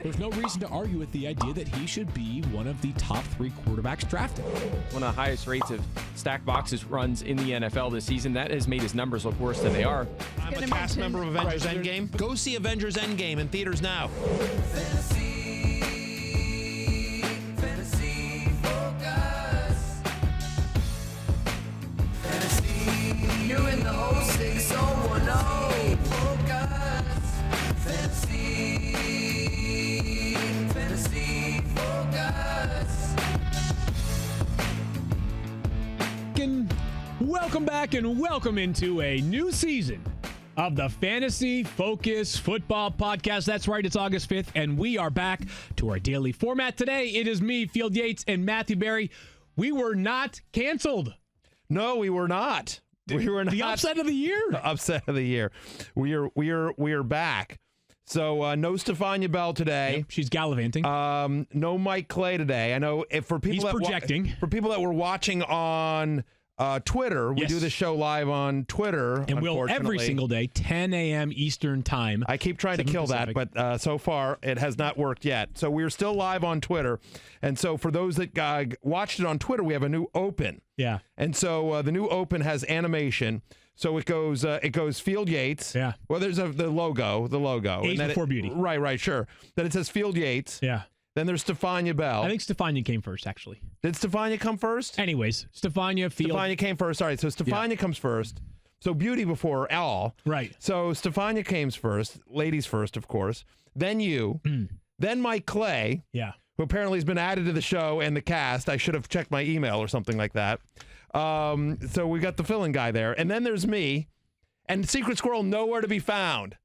There's no reason to argue with the idea that he should be one of the top 3 quarterbacks drafted. One of the highest rates of stack boxes runs in the NFL this season. That has made his numbers look worse than they are. I'm a cast member of Avengers Endgame. Go see Avengers Endgame in theaters now. Fantasy focus. Fantasy, you in the 06010 focus. Fantasy focus. Welcome back and welcome into a new season of the Fantasy Focus Football Podcast. That's right, it's August 5th, and we are back to our daily format. Today, it is me, Field Yates, and Matthew Berry. We were not canceled. No, we were not. We were not. The upset of the year. The upset of the year. We are back. So no Stefania Bell today. Yep, she's gallivanting. No Mike Clay today. I know if for people He's projecting. For people that were watching on Twitter, we do the show live on Twitter. And we'll every single day, 10 a.m. Eastern time. I keep trying to kill Pacific. that, but so far it has not worked yet. So we're still live on Twitter. And so for those that watched it on Twitter, we have a new open. Yeah. And so the new open has animation. So it goes Field Yates. Yeah. Well, there's the logo. Age before beauty. Right, sure. Then it says Field Yates. Yeah. Then there's Stefania Bell. I think Stefania came first, actually. Did Stefania come first? Anyways, Stefania Field. Stefania came first. All right, so Stefania comes first. So beauty before all. Right. So Stefania came first. Ladies first, of course. Then you. Then Mike Clay. Yeah. Who apparently has been added to the show and the cast. I should have checked my email or something like that. So we got the fill-in guy there. And then there's me. And Secret Squirrel, nowhere to be found.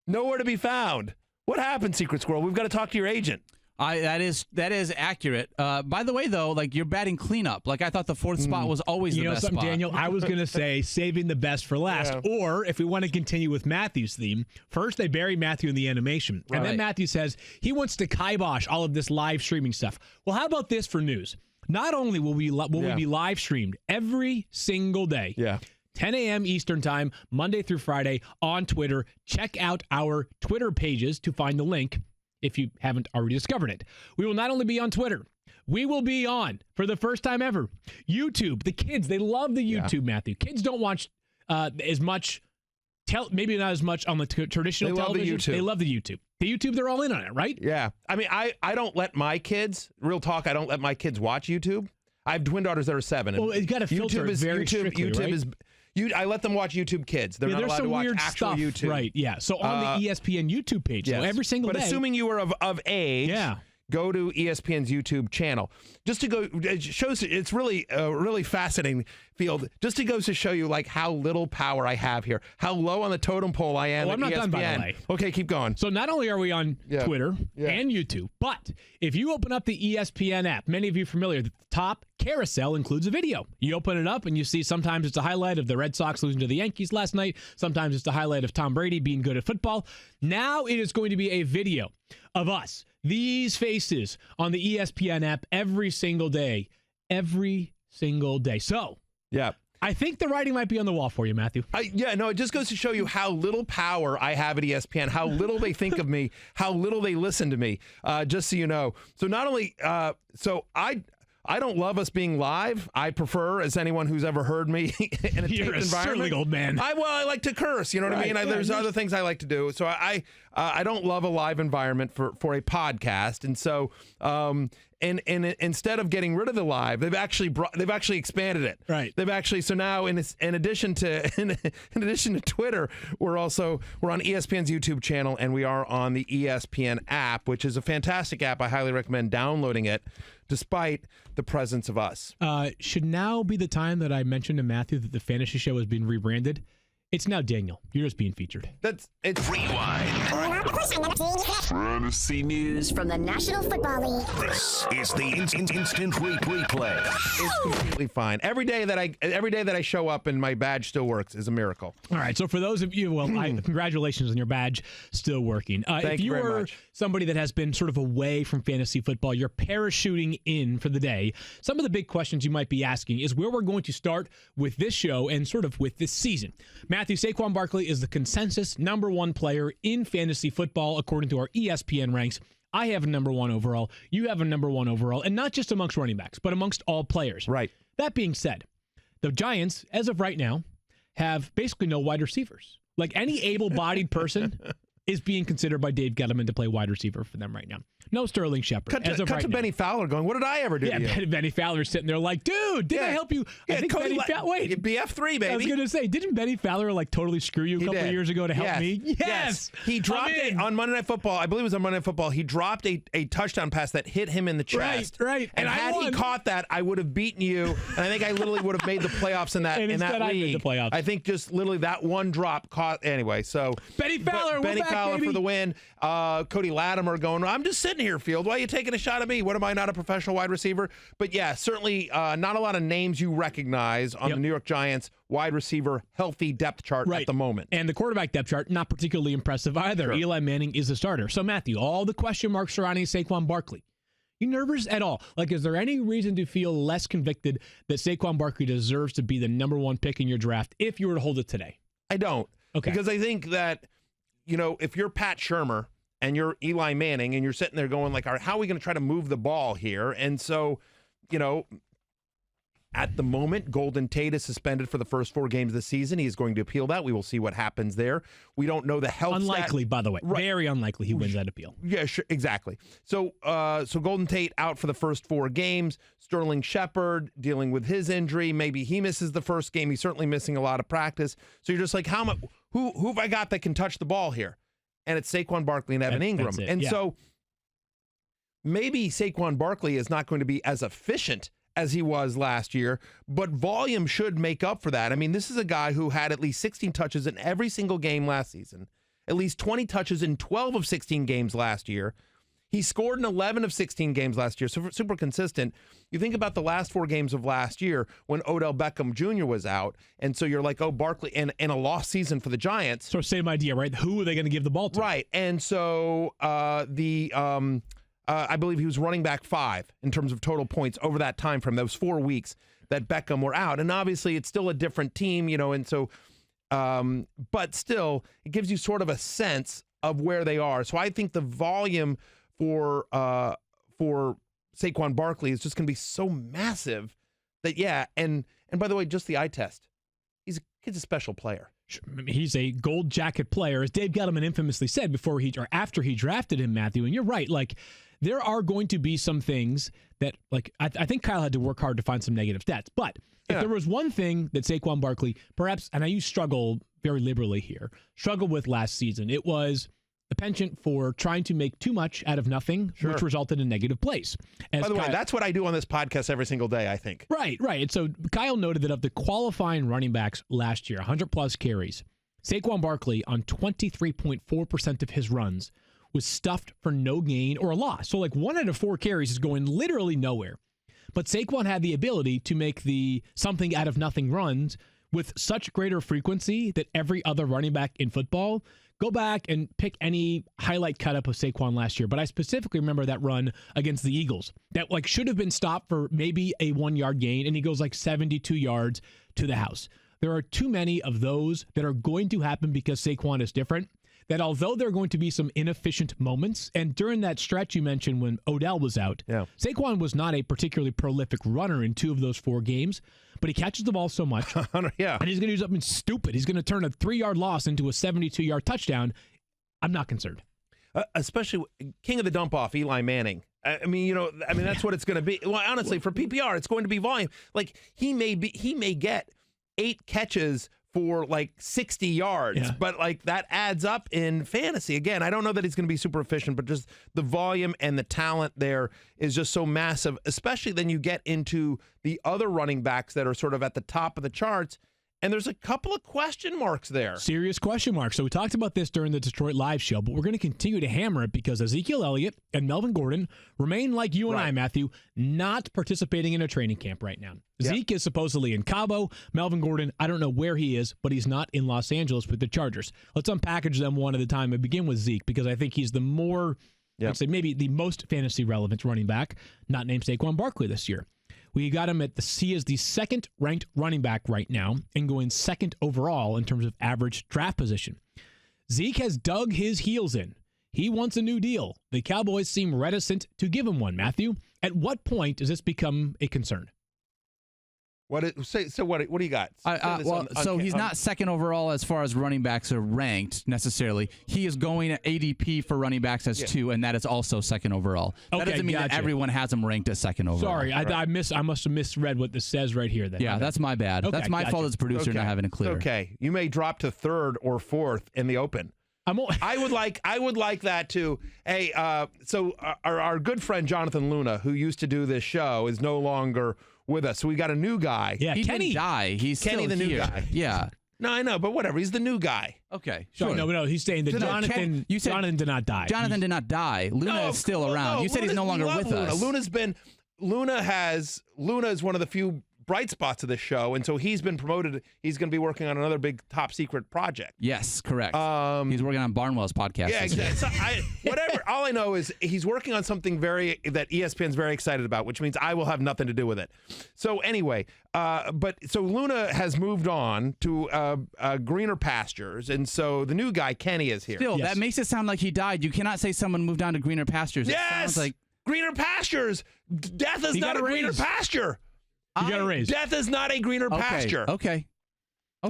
Nowhere to be found. What happened, Secret Squirrel? We've got to talk to your agent. That is accurate. By the way, though, like you're batting cleanup. Like I thought the fourth spot was always the best spot. Daniel? I was going to say saving the best for last. Yeah. Or if we want to continue with Matthew's theme, first they bury Matthew in the animation. And then Matthew says he wants to kibosh all of this live streaming stuff. Well, how about this for news? Not only will we be live streamed every single day. Yeah. 10 a.m. Eastern time, Monday through Friday on Twitter. Check out our Twitter pages to find the link if you haven't already discovered it. We will not only be on Twitter, we will be on, for the first time ever, YouTube. The kids, they love the YouTube, Matthew. Kids don't watch as much, maybe not as much on the traditional television. They love the YouTube. The YouTube, they're all in on it, right? Yeah. I mean, I don't let my kids, real talk, I don't let my kids watch YouTube. I have twin daughters that are 7. Well, it's got to filter it very strictly, right? I let them watch YouTube Kids. They're not allowed to watch actual YouTube. Right, yeah. So on the ESPN YouTube page, so every single day. But assuming you were of age, go to ESPN's YouTube channel. Just to go, it shows, it's really, really fascinating, Field. Just to go to show you like how little power I have here, how low on the totem pole I am. I'm not done, by the way. Okay, keep going. So not only are we on Twitter and YouTube, but if you open up the ESPN app, many of you are familiar, the top carousel includes a video. You open it up and you see sometimes it's a highlight of the Red Sox losing to the Yankees last night. Sometimes it's a highlight of Tom Brady being good at football. Now it is going to be a video of us, these faces, on the ESPN app every single day. Every single day. So, I think the writing might be on the wall for you, Matthew. It just goes to show you how little power I have at ESPN, how little they think of me, how little they listen to me, just so you know. So not only, I don't love us being live. I prefer, as anyone who's ever heard me in a taped environment. Surly old man. I like to curse. You know what I mean? There's other things I like to do. So I don't love a live environment for a podcast. And so and instead of getting rid of the live, they've actually expanded it. Right. They've actually, so now in addition to Twitter, we're on ESPN's YouTube channel, and we are on the ESPN app, which is a fantastic app. I highly recommend downloading it, despite the presence of us. Should now be the time that I mentioned to Matthew that the fantasy show has been rebranded. It's now Daniel. You're just being featured. It's Rewind. Fantasy news from the National Football League. This is the instant replay. It's completely fine. Every day that I show up and my badge still works is a miracle. All right. So for those of you, congratulations on your badge still working. Thank you very much. Somebody that has been sort of away from fantasy football, you're parachuting in for the day. Some of the big questions you might be asking is where we're going to start with this show and sort of with this season. Matthew, Saquon Barkley is the consensus #1 player in fantasy football according to our ESPN ranks. I have a number 1 overall. You have a number 1 overall. And not just amongst running backs, but amongst all players. Right. That being said, the Giants, as of right now, have basically no wide receivers. Like any able-bodied person is being considered by Dave Gettleman to play wide receiver for them right now. No Sterling Shepard. Cut to Benny Fowler going, what did I ever do to you? Benny Fowler's sitting there like, dude, didn't I help you? I think Cody, wait. BF3, baby. I was going to say, didn't Benny Fowler like totally screw you a couple of years ago to help me? Yes. He dropped it on Monday Night Football. I believe it was on Monday Night Football. He dropped a touchdown pass that hit him in the chest. Right. And had he caught that, I would have beaten you. And I think I literally would have made the playoffs in that league. I made the playoffs. I think just literally that one drop caught. Anyway, so Benny Fowler for the win. Cody Latimer going, I'm just sitting here, Field. Why are you taking a shot at me? What am I, not a professional wide receiver? But yeah, certainly not a lot of names you recognize on the New York Giants wide receiver healthy depth chart at the moment. And the quarterback depth chart, not particularly impressive either. Sure. Eli Manning is the starter. So Matthew, all the question marks surrounding Saquon Barkley. You nervous at all? Like, is there any reason to feel less convicted that Saquon Barkley deserves to be the number 1 pick in your draft if you were to hold it today? I don't. Okay. Because I think that, if you're Pat Shurmur and you're Eli Manning and you're sitting there going like, all right, how are we going to try to move the ball here? And so, at the moment, Golden Tate is suspended for the first 4 games of the season. He is going to appeal that. We will see what happens there. We don't know the health. Unlikely, by the way. Right. Very unlikely he wins that appeal. Yeah, sure, exactly. So Golden Tate out for the first 4 games. Sterling Shepard dealing with his injury. Maybe he misses the first game. He's certainly missing a lot of practice. So you're just like, who have I got that can touch the ball here? And it's Saquon Barkley and Evan Ingram. So maybe Saquon Barkley is not going to be as efficient as he was last year, but volume should make up for that. I mean, this is a guy who had at least 16 touches in every single game last season, at least 20 touches in 12 of 16 games last year. He scored in 11 of 16 games last year, so super consistent. You think about the last 4 games of last year when Odell Beckham Jr. was out, and so you're like, oh, Barkley, and a lost season for the Giants. So same idea, right? Who are they going to give the ball to? Right, and so I believe he was running back 5 in terms of total points over that time frame, those 4 weeks that Beckham were out. And obviously it's still a different team, and so, but still, it gives you sort of a sense of where they are. So I think the volume for Saquon Barkley is just going to be so massive that, and by the way, just the eye test. He's a special player. He's a gold jacket player, as Dave Gettleman infamously said after he drafted him, Matthew. And you're right. Like, there are going to be some things that, like, I think Kyle had to work hard to find some negative stats. But if there was one thing that Saquon Barkley, perhaps, and I use struggle very liberally here, struggled with last season, it was the penchant for trying to make too much out of nothing, which resulted in negative plays. By the way, that's what I do on this podcast every single day, I think. Right. And so Kyle noted that of the qualifying running backs last year, 100-plus carries, Saquon Barkley on 23.4% of his runs was stuffed for no gain or a loss. So like 1 out of 4 carries is going literally nowhere. But Saquon had the ability to make the something out of nothing runs with such greater frequency that every other running back in football. Go back and pick any highlight cut up of Saquon last year, but I specifically remember that run against the Eagles that like should have been stopped for maybe a 1-yard gain, and he goes like 72 yards to the house. There are too many of those that are going to happen because Saquon is different, that although there are going to be some inefficient moments, and during that stretch you mentioned when Odell was out, Saquon was not a particularly prolific runner in 2 of those 4 games, but he catches the ball so much, and he's going to do something stupid. He's going to turn a 3-yard loss into a 72-yard touchdown. I'm not concerned. Especially king of the dump-off, Eli Manning. I mean, that's what it's going to be. Well, honestly, for PPR, it's going to be volume. Like, he may get 8 catches for like 60 yards, but like that adds up in fantasy. Again, I don't know that he's going to be super efficient, but just the volume and the talent there is just so massive, especially then you get into the other running backs that are sort of at the top of the charts. And there's a couple of question marks there. Serious question marks. So we talked about this during the Detroit Live show, but we're going to continue to hammer it because Ezekiel Elliott and Melvin Gordon remain like you and I, Matthew, not participating in a training camp right now. Zeke is supposedly in Cabo. Melvin Gordon, I don't know where he is, but he's not in Los Angeles with the Chargers. Let's unpackage them one at a time and begin with Zeke because I think he's the more, I'd say maybe the most fantasy relevant running back, not named Saquon Barkley this year. We got him he is the 2nd ranked running back right now and going 2nd overall in terms of average draft position. Zeke has dug his heels in. He wants a new deal. The Cowboys seem reticent to give him one, Matthew. At what point does this become a concern? What do you got? So he's not second overall as far as running backs are ranked necessarily. He is going at ADP for running backs as 2, and that is also second overall. That doesn't mean that everyone has him ranked as second overall. Sorry, I must have misread what this says right here. Then. Yeah, that's my bad. Okay, that's my fault as a producer not having it clear. Okay, you may drop to 3rd or 4th in the open. I would like that too. Hey, so our good friend Jonathan Luna, who used to do this show, is no longer with us. So we got a new guy. Yeah, he Kenny. didn't die. He's Kenny, still the here. new guy. Yeah. No, I know, but whatever. He's the new guy. Okay, Sure. sure. No, he's saying that Jonathan. You said Jonathan did not die. Jonathan did not die. Luna is still around. No, you said he's no longer with us. Luna is one of the few bright spots of this show, and so he's been promoted. He's going to be working on another big top secret project. Yes, correct. He's working on Barnwell's podcast. Yeah, exactly. So whatever. All I know is he's working on something that ESPN's very excited about, which means I will have nothing to do with it. So anyway, so Luna has moved on to greener pastures, and so the new guy Kenny is here. Still, that makes it sound like he died. You cannot say someone moved on to greener pastures. Yes, it sounds like greener pastures. Death is not a greener pasture. You got a raise. Death is not a greener pasture. Okay.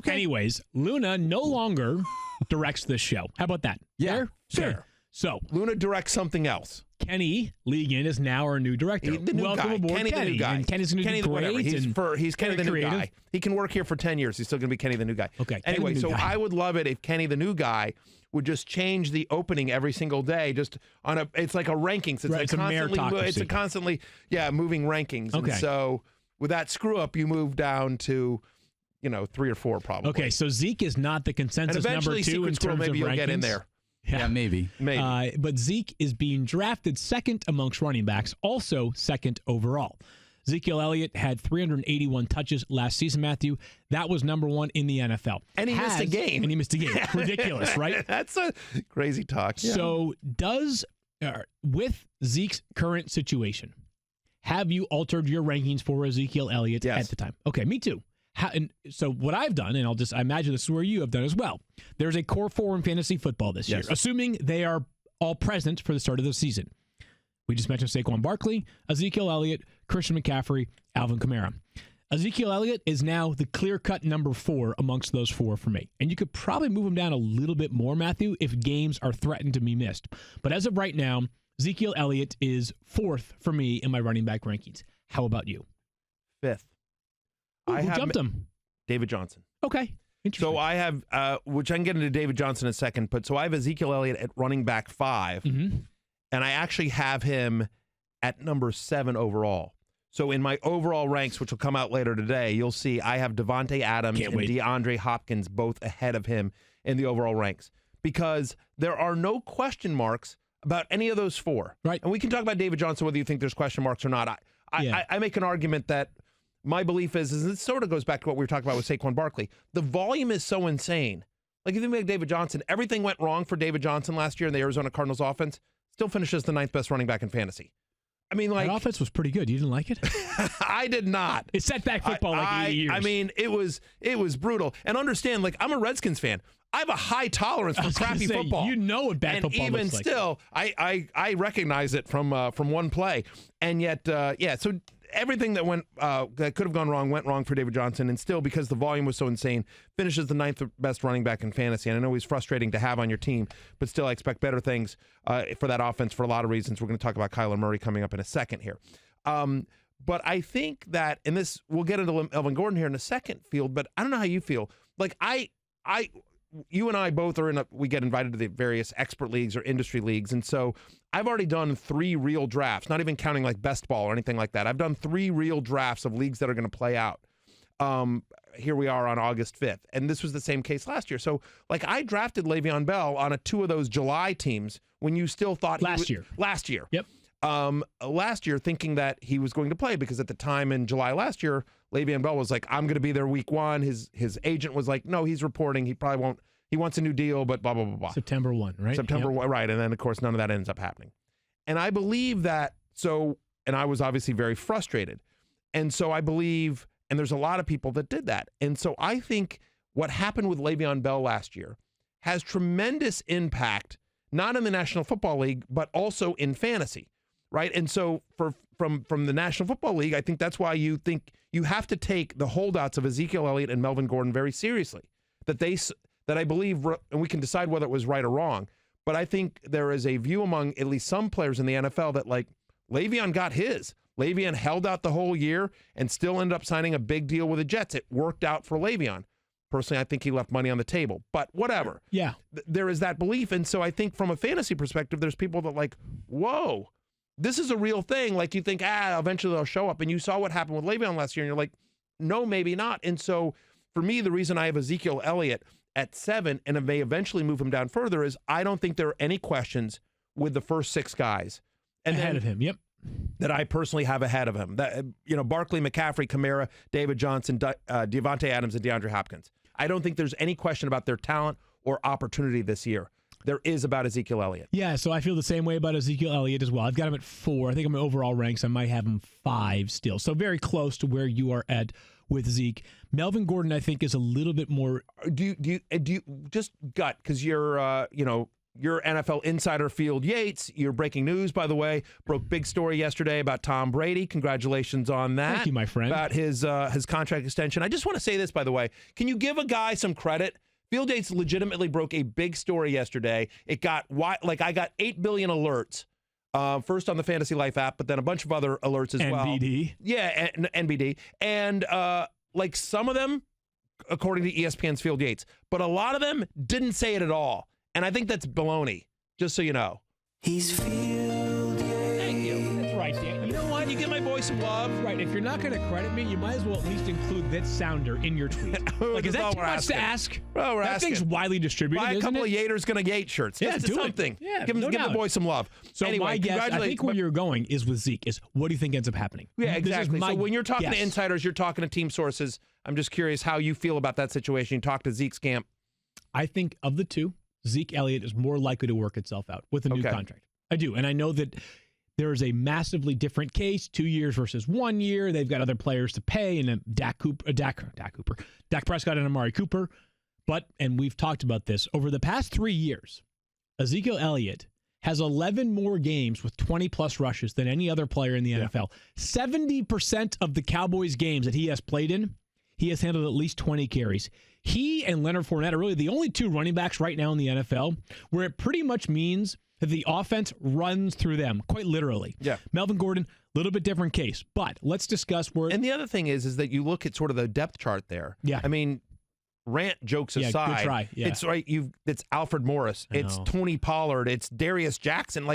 Anyways, Luna no longer directs this show. How about that? Yeah, Fair? sure. Okay. So Luna directs something else. Kenny Legan is now our new director. The new Welcome guy. aboard, Kenny, the new guy. And Kenny's going to do great. Whatever. He's Kenny the new creative. guy. He can work here for 10 years. He's still going to be Kenny the new guy. Okay. Anyway, Kenny the new guy. I would love it if Kenny the new guy would just change the opening every single day. Just it's like a rankings. It's a meritocracy. It's a constantly moving rankings. Okay. And so with that screw up, you move down to 3 or 4 probably. Okay, so Zeke is not the consensus and eventually number 2 in Squirrel, terms maybe of you'll rankings. get in there. Yeah, maybe. But Zeke is being drafted second amongst running backs, also second overall. Ezekiel Elliott had 381 touches last season, Matthew. That was number 1 in the NFL. And he missed a game. And he missed a game. Ridiculous, right? That's a crazy talk. Yeah. So with Zeke's current situation, have you altered your rankings for Ezekiel Elliott at the time? Okay, me too. So what I've done, and I imagine this is where you have done as well, there's a core 4 in fantasy football this year, assuming they are all present for the start of the season. We just mentioned Saquon Barkley, Ezekiel Elliott, Christian McCaffrey, Alvin Kamara. Ezekiel Elliott is now the clear-cut number 4 amongst those 4 for me. And you could probably move him down a little bit more, Matthew, if games are threatened to be missed. But as of right now, Ezekiel Elliott is 4th for me in my running back rankings. How about you? 5th. Who jumped him? David Johnson. Okay. Interesting. So I have, which I can get into David Johnson in a second, but so I have Ezekiel Elliott at running back 5, and I actually have him at number 7 overall. So in my overall ranks, which will come out later today, you'll see I have Devontae Adams and DeAndre Hopkins both ahead of him in the overall ranks because there are no question marks about any of those 4. Right. And we can talk about David Johnson, whether you think there's question marks or not. I make an argument that my belief is it sort of goes back to what we were talking about with Saquon Barkley. The volume is so insane. Like if you think David Johnson, everything went wrong for David Johnson last year in the Arizona Cardinals offense, still finishes the 9th best running back in fantasy. I mean, like that offense was pretty good. You didn't like it? I did not. It set back football 80 years. I mean, it was brutal. And understand, like I'm a Redskins fan. I have a high tolerance for crappy football. You know what bad football looks like. And even still, I recognize it from one play. And yet, so everything that that could have gone wrong went wrong for David Johnson, and still, because the volume was so insane, finishes the 9th best running back in fantasy. And I know he's frustrating to have on your team, but still, I expect better things for that offense for a lot of reasons. We're going to talk about Kyler Murray coming up in a second here. But I think that, and this, we'll get into Elvin Gordon here in a second, Field, but I don't know how you feel. Like you and I both are we get invited to the various expert leagues or industry leagues. And so I've already done 3 real drafts, not even counting like best ball or anything like that. I've done 3 real drafts of leagues that are going to play out. Here we are on August 5th. And this was the same case last year. So like I drafted Le'Veon Bell on 2 of those July teams when you still thought last year. Yep. Last year thinking that he was going to play because at the time in July last year, Le'Veon Bell was like, I'm going to be there week 1. His agent was like, no, he's reporting. He probably won't. He wants a new deal, but blah, blah, blah, blah. September 1, right? September 1, right. And then, of course, none of that ends up happening. And I believe that, and I was obviously very frustrated. And so I believe, and there's a lot of people that did that. And so I think what happened with Le'Veon Bell last year has tremendous impact, not in the National Football League, but also in fantasy, right? And so from the National Football League, I think that's why you think you have to take the holdouts of Ezekiel Elliott and Melvin Gordon very seriously. That I believe, and we can decide whether it was right or wrong, but I think there is a view among at least some players in the NFL that, like, Le'Veon got his. Le'Veon held out the whole year and still ended up signing a big deal with the Jets. It worked out for Le'Veon. Personally, I think he left money on the table, but whatever. Yeah. There is that belief. And so I think from a fantasy perspective, there's people that like, whoa, this is a real thing. Like, you think, eventually they'll show up. And you saw what happened with Le'Veon last year, and you're like, no, maybe not. And so for me, the reason I have Ezekiel Elliott at 7 and may eventually move him down further is I don't think there are any questions with the first 6 guys. And ahead of him, yep. That I personally have ahead of him. That, Barkley, McCaffrey, Kamara, David Johnson, Devontae Adams, and DeAndre Hopkins. I don't think there's any question about their talent or opportunity this year. There is about Ezekiel Elliott. Yeah, so I feel the same way about Ezekiel Elliott as well. I've got him at 4. I think in my overall ranks, I might have him 5 still. So very close to where you are at with Zeke. Melvin Gordon, I think, is a little bit more. Do you just gut, because you're your NFL insider Field Yates. Your breaking news, by the way, broke big story yesterday about Tom Brady. Congratulations on that. Thank you, my friend. About his contract extension. I just want to say this, by the way. Can you give a guy some credit? Field Yates legitimately broke a big story yesterday. It got I got 8 billion alerts. First on the Fantasy Life app, but then a bunch of other alerts as well. NBD. Yeah, NBD. And some of them, according to ESPN's Field Yates, but a lot of them didn't say it at all. And I think that's baloney, just so you know. He's Field Yates. Thank you. That's right, Dan. You know what? You give my boy some love. Right. If you're not going to credit me, you might as well at least include that sounder in your tweet. Is that too much to ask? Well, we're that asking. thing's widely distributed, Buy a isn't couple it? of Yater's going to Yate shirts. Yeah, Just do something. it. Yeah, give the boy some love. So anyway, my guess, I think where you're going is with Zeke, is what do you think ends up happening? Yeah, exactly. So when you're talking guess. to insiders, you're talking to team sources. I'm just curious how you feel about that situation. You talk to Zeke's camp. I think of the two, Zeke Elliott is more likely to work itself out with a new contract. I do. And I know that there is a massively different case, 2 years versus 1 year. They've got other players to pay, and Dak Prescott and Amari Cooper. But, and we've talked about this, over the past 3 years, Ezekiel Elliott has 11 more games with 20-plus rushes than any other player in the NFL. 70% of the Cowboys games that he has played in, he has handled at least 20 carries. He and Leonard Fournette are really the only two running backs right now in the NFL where it pretty much means that the offense runs through them, quite literally. Yeah. Melvin Gordon, a little bit different case. But let's discuss where... And the other thing is that you look at sort of the depth chart there. Yeah. I mean, rant jokes aside. Good try. Yeah. It's right. It's Alfred Morris. It's Tony Pollard. It's Darius Jackson.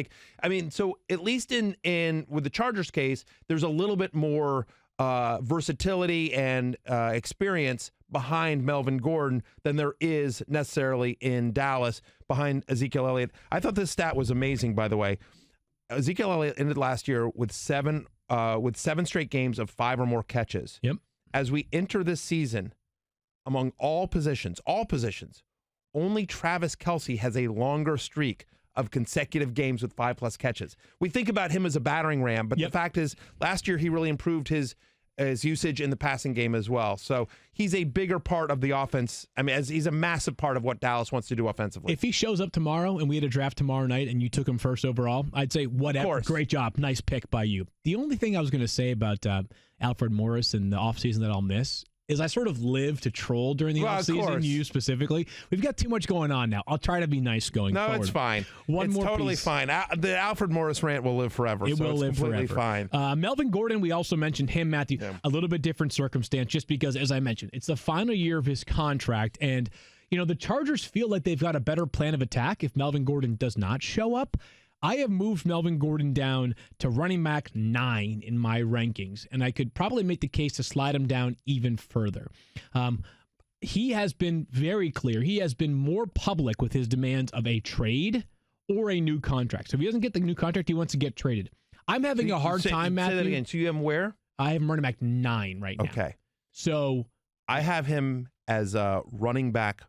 So at least in with the Chargers case, there's a little bit more versatility and experience behind Melvin Gordon than there is necessarily in Dallas behind Ezekiel Elliott. I thought this stat was amazing, by the way. Ezekiel Elliott ended last year with seven straight games of 5 or more catches. Yep. As we enter this season, among all positions, only Travis Kelce has a longer streak of consecutive games with 5+ catches. We think about him as a battering ram, but the fact is, last year he really improved his usage in the passing game as well. So he's a bigger part of the offense. I mean, he's a massive part of what Dallas wants to do offensively. If he shows up tomorrow and we had a draft tomorrow night and you took him first overall, I'd say whatever. Great job. Nice pick by you. The only thing I was going to say about Alfred Morris and the offseason that I'll miss is I sort of live to troll during the offseason, you specifically. We've got too much going on now. I'll try to be nice going forward. No, it's fine. It's totally fine. The Alfred Morris rant will live forever. It will live completely forever. Fine. Melvin Gordon, we also mentioned him, Matthew. Yeah. A little bit different circumstance just because, as I mentioned, it's the final year of his contract. And, the Chargers feel like they've got a better plan of attack if Melvin Gordon does not show up. I have moved Melvin Gordon down to running back 9 in my rankings, and I could probably make the case to slide him down even further. He has been very clear. He has been more public with his demands of a trade or a new contract. So if he doesn't get the new contract, he wants to get traded. I'm having a hard time, Matthew. Say that again. So you have him where? I have him running back 9 right now. Okay. So I have him as running back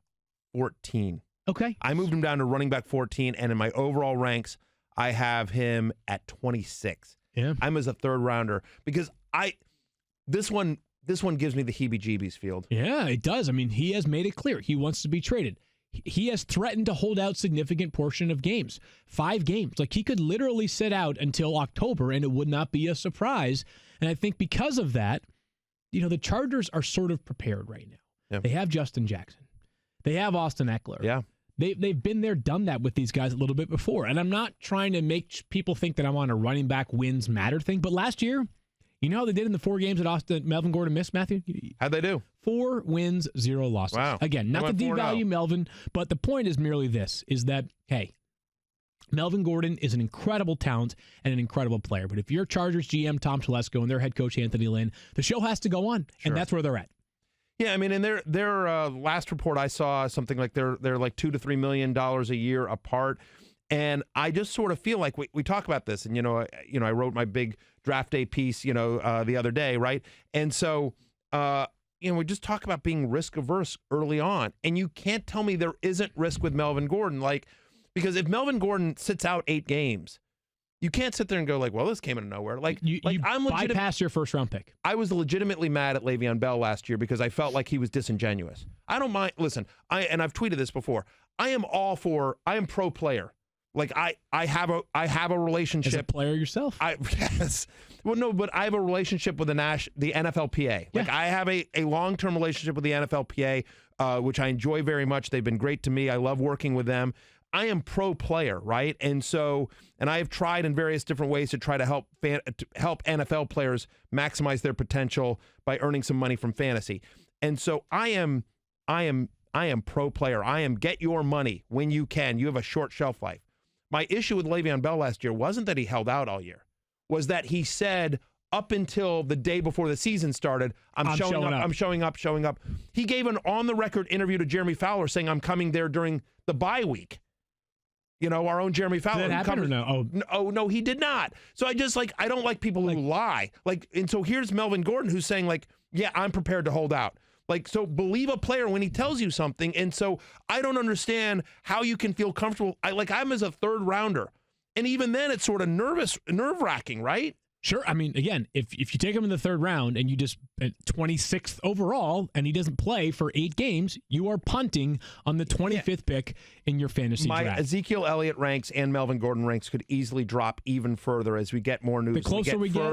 14. Okay. I moved him down to running back 14, and in my overall ranks, I have him at 26. Yeah. I'm as a third rounder because this one gives me the heebie-jeebies, Field. Yeah, it does. I mean, he has made it clear he wants to be traded. he has threatened to hold out significant portion of games, 5 games. Like, he could literally sit out until October, and it would not be a surprise. And I think because of that, the Chargers are sort of prepared right now. Yeah. They have Justin Jackson. They have Austin Eckler. Yeah. They've been there, done that with these guys a little bit before. And I'm not trying to make people think that I'm on a running back wins matter thing. But last year, you know how they did in the 4 games that Melvin Gordon missed, Matthew? How'd they do? 4 wins, 0 losses. Wow. Again, not to devalue Melvin, but the point is merely this, is that, hey, Melvin Gordon is an incredible talent and an incredible player. But if you're Chargers GM Tom Telesco and their head coach Anthony Lynn, the show has to go on, and that's where they're at. Yeah, I mean, in their last report, I saw something like they're like $2 to $3 million a year apart, and I just sort of feel like we talk about this, and I wrote my big draft day piece, the other day, right? And so, we just talk about being risk averse early on, and you can't tell me there isn't risk with Melvin Gordon, because if Melvin Gordon sits out 8 games. You can't sit there and go well, this came out of nowhere. I'm bypass your first round pick. I was legitimately mad at Le'Veon Bell last year because I felt like he was disingenuous. I don't mind. Listen, I've tweeted this before. I am pro player. I have a relationship. As a player yourself. Yes. Well, no, but I have a relationship with the NFLPA. Yeah. I have a long-term relationship with the NFLPA, which I enjoy very much. They've been great to me. I love working with them. I am pro player, right? And I have tried in various different ways to try to help NFL players maximize their potential by earning some money from fantasy. And so I am pro player. I am get your money when you can. You have a short shelf life. My issue with Le'Veon Bell last year wasn't that he held out all year. Was that he said up until the day before the season started, I'm showing up. He gave an on-the-record interview to Jeremy Fowler saying, I'm coming there during the bye week. Our own Jeremy Fowler. Did that happen or no? Oh, no, he did not. So I just I don't like people who lie. And so here's Melvin Gordon who's saying yeah, I'm prepared to hold out. So believe a player when he tells you something. And so I don't understand how you can feel comfortable. I'm as a 3rd rounder. And even then it's sort of nerve-wracking, right? Sure. I mean, again, if you take him in the 3rd round and you just 26th overall and he doesn't play for 8 games, you are punting on the 25th pick in your fantasy draft. My Ezekiel Elliott ranks and Melvin Gordon ranks could easily drop even further as we get more news. The closer we get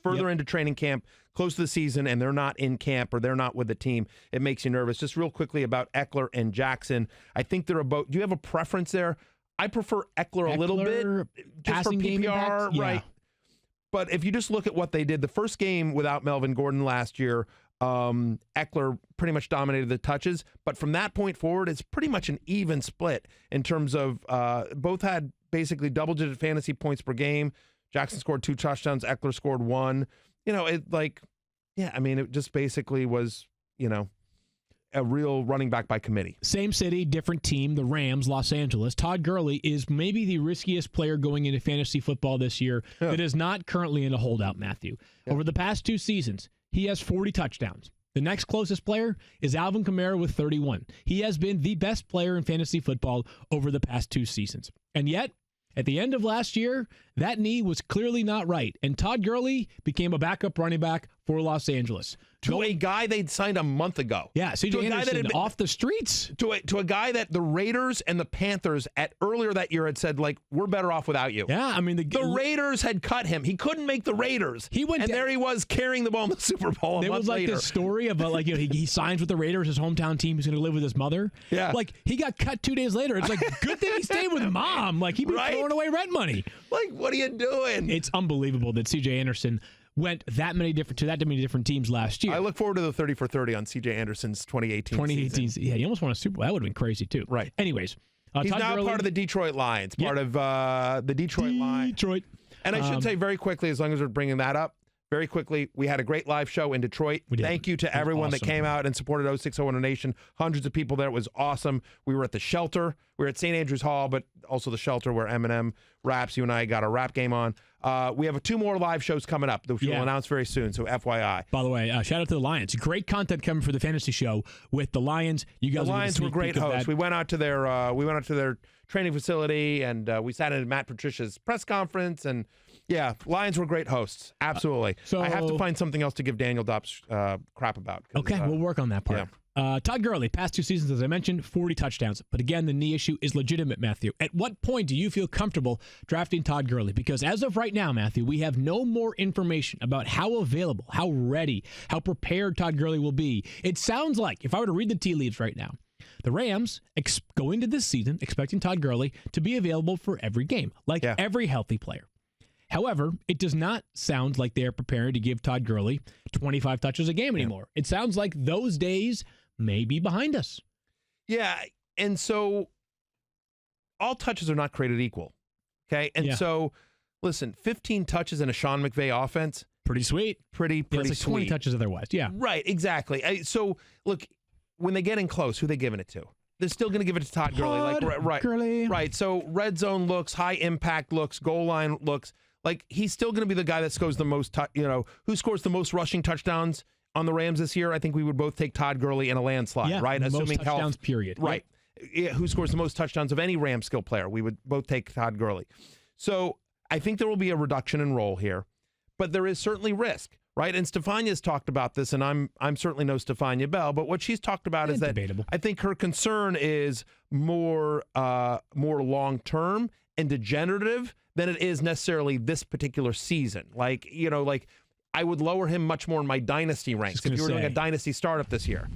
further into training camp, close to the season, and they're not in camp or they're not with the team, it makes you nervous. Just real quickly about Eckler and Jackson. I think they're about. Do you have a preference there? I prefer Eckler a little bit, just for PPR, right? But if you just look at what they did, the first game without Melvin Gordon last year, Eckler pretty much dominated the touches. But from that point forward, it's pretty much an even split in terms of both had basically double-digit fantasy points per game. Jackson scored 2 touchdowns. Eckler scored 1. It just basically was, a real running back by committee. Same city, different team, the Rams, Los Angeles. Todd Gurley is maybe the riskiest player going into fantasy football this year that is not currently in a holdout, Matthew. Yeah. Over the past 2 seasons, he has 40 touchdowns. The next closest player is Alvin Kamara with 31. He has been the best player in fantasy football over the past 2 seasons. And yet, at the end of last year, that knee was clearly not right, and Todd Gurley became a backup running back for Los Angeles. To a guy they'd signed a month ago. Yeah, C.J. Anderson off the streets. To a guy that the Raiders and the Panthers earlier that year had said, we're better off without you. Yeah, I mean, the Raiders had cut him. He couldn't make the Raiders. There he was carrying the ball in the Super Bowl a month later. There was this story about he signs with the Raiders, his hometown team. He's going to live with his mother. Yeah. He got cut 2 days later. It's good thing he stayed with mom. He'd be throwing away rent money. What are you doing? It's unbelievable that C.J. Anderson went to that many different teams last year. I look forward to the 30 for 30 on C.J. Anderson's 2018 season. Yeah, he almost won a Super Bowl. That would have been crazy, too. Right. Anyways. He's now part of the Detroit Lions, part of the Detroit Lions. And I should say very quickly, as long as we're bringing that up, very quickly, we had a great live show in Detroit. Thank you to everyone that came out and supported 0601 Nation. Hundreds of people there. It was awesome. We were at the Shelter. We were at St. Andrews Hall, but also the Shelter where Eminem raps. You and I got our rap game on. We have 2 more live shows coming up that we'll announce very soon, so FYI. By the way, shout out to the Lions. Great content coming for the fantasy show with the Lions. You guys, the Lions were great hosts. We went out to their training facility and we sat in at Matt Patricia's press conference, and Lions were great hosts. Absolutely. So I have to find something else to give Daniel Dobbs crap about. Okay, we'll work on that part. Todd Gurley, past 2 seasons, as I mentioned, 40 touchdowns. But again, the knee issue is legitimate, Matthew. At what point do you feel comfortable drafting Todd Gurley? Because as of right now, Matthew, we have no more information about how available, how ready, how prepared Todd Gurley will be. It sounds like, if I were to read the tea leaves right now, the Rams go into this season expecting Todd Gurley to be available for every game, like every healthy player. However, it does not sound like they're preparing to give Todd Gurley 25 touches a game anymore. It sounds like those days may be behind us. Yeah, and so all touches are not created equal, okay? And so, listen, 15 touches in a Sean McVay offense. Pretty sweet. Pretty it's like sweet. 20 touches otherwise, Right, exactly. So, look, when they get in close, who are they giving it to? They're still going to give it to Todd Gurley. Gurley. Right, so red zone looks, high impact looks, goal line looks. Like, he's still going to be the guy that scores the most, who scores the most rushing touchdowns on the Rams this year. I think we would both take Todd Gurley in a landslide, right? Assuming most touchdowns, period. Right. Yeah, who scores the most touchdowns of any Rams skill player? We would both take Todd Gurley. So I think there will be a reduction in role here, but there is certainly risk, right? And Stefania's talked about this, and I'm certainly no Stefania Bell, but what she's talked about is that I think her concern is more long-term and degenerative than it is necessarily this particular season. Like, I would lower him much more in my dynasty ranks if you were doing a dynasty startup this year.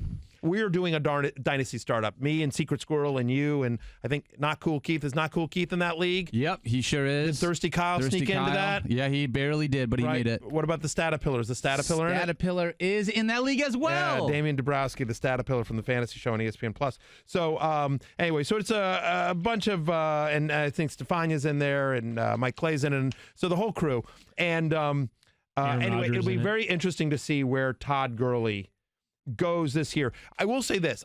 We're doing a dynasty startup. Me and Secret Squirrel and you, and I think Not Cool Keith. Is Not Cool Keith in that league? Yep, he sure is. Did Thirsty Kyle sneak into that? Yeah, he barely did, but he made it. What about the Statapillar? Is the Statapillar in it? Statapillar is in that league as well. Yeah, Damian Dabrowski, the Statapillar from the Fantasy Show on ESPN+. So anyway, so it's a bunch of, and I think Stefania's in there, and Mike Clay's in it, and so the whole crew. And anyway, it'll be very interesting to see where Todd Gurley goes this year. I will say this.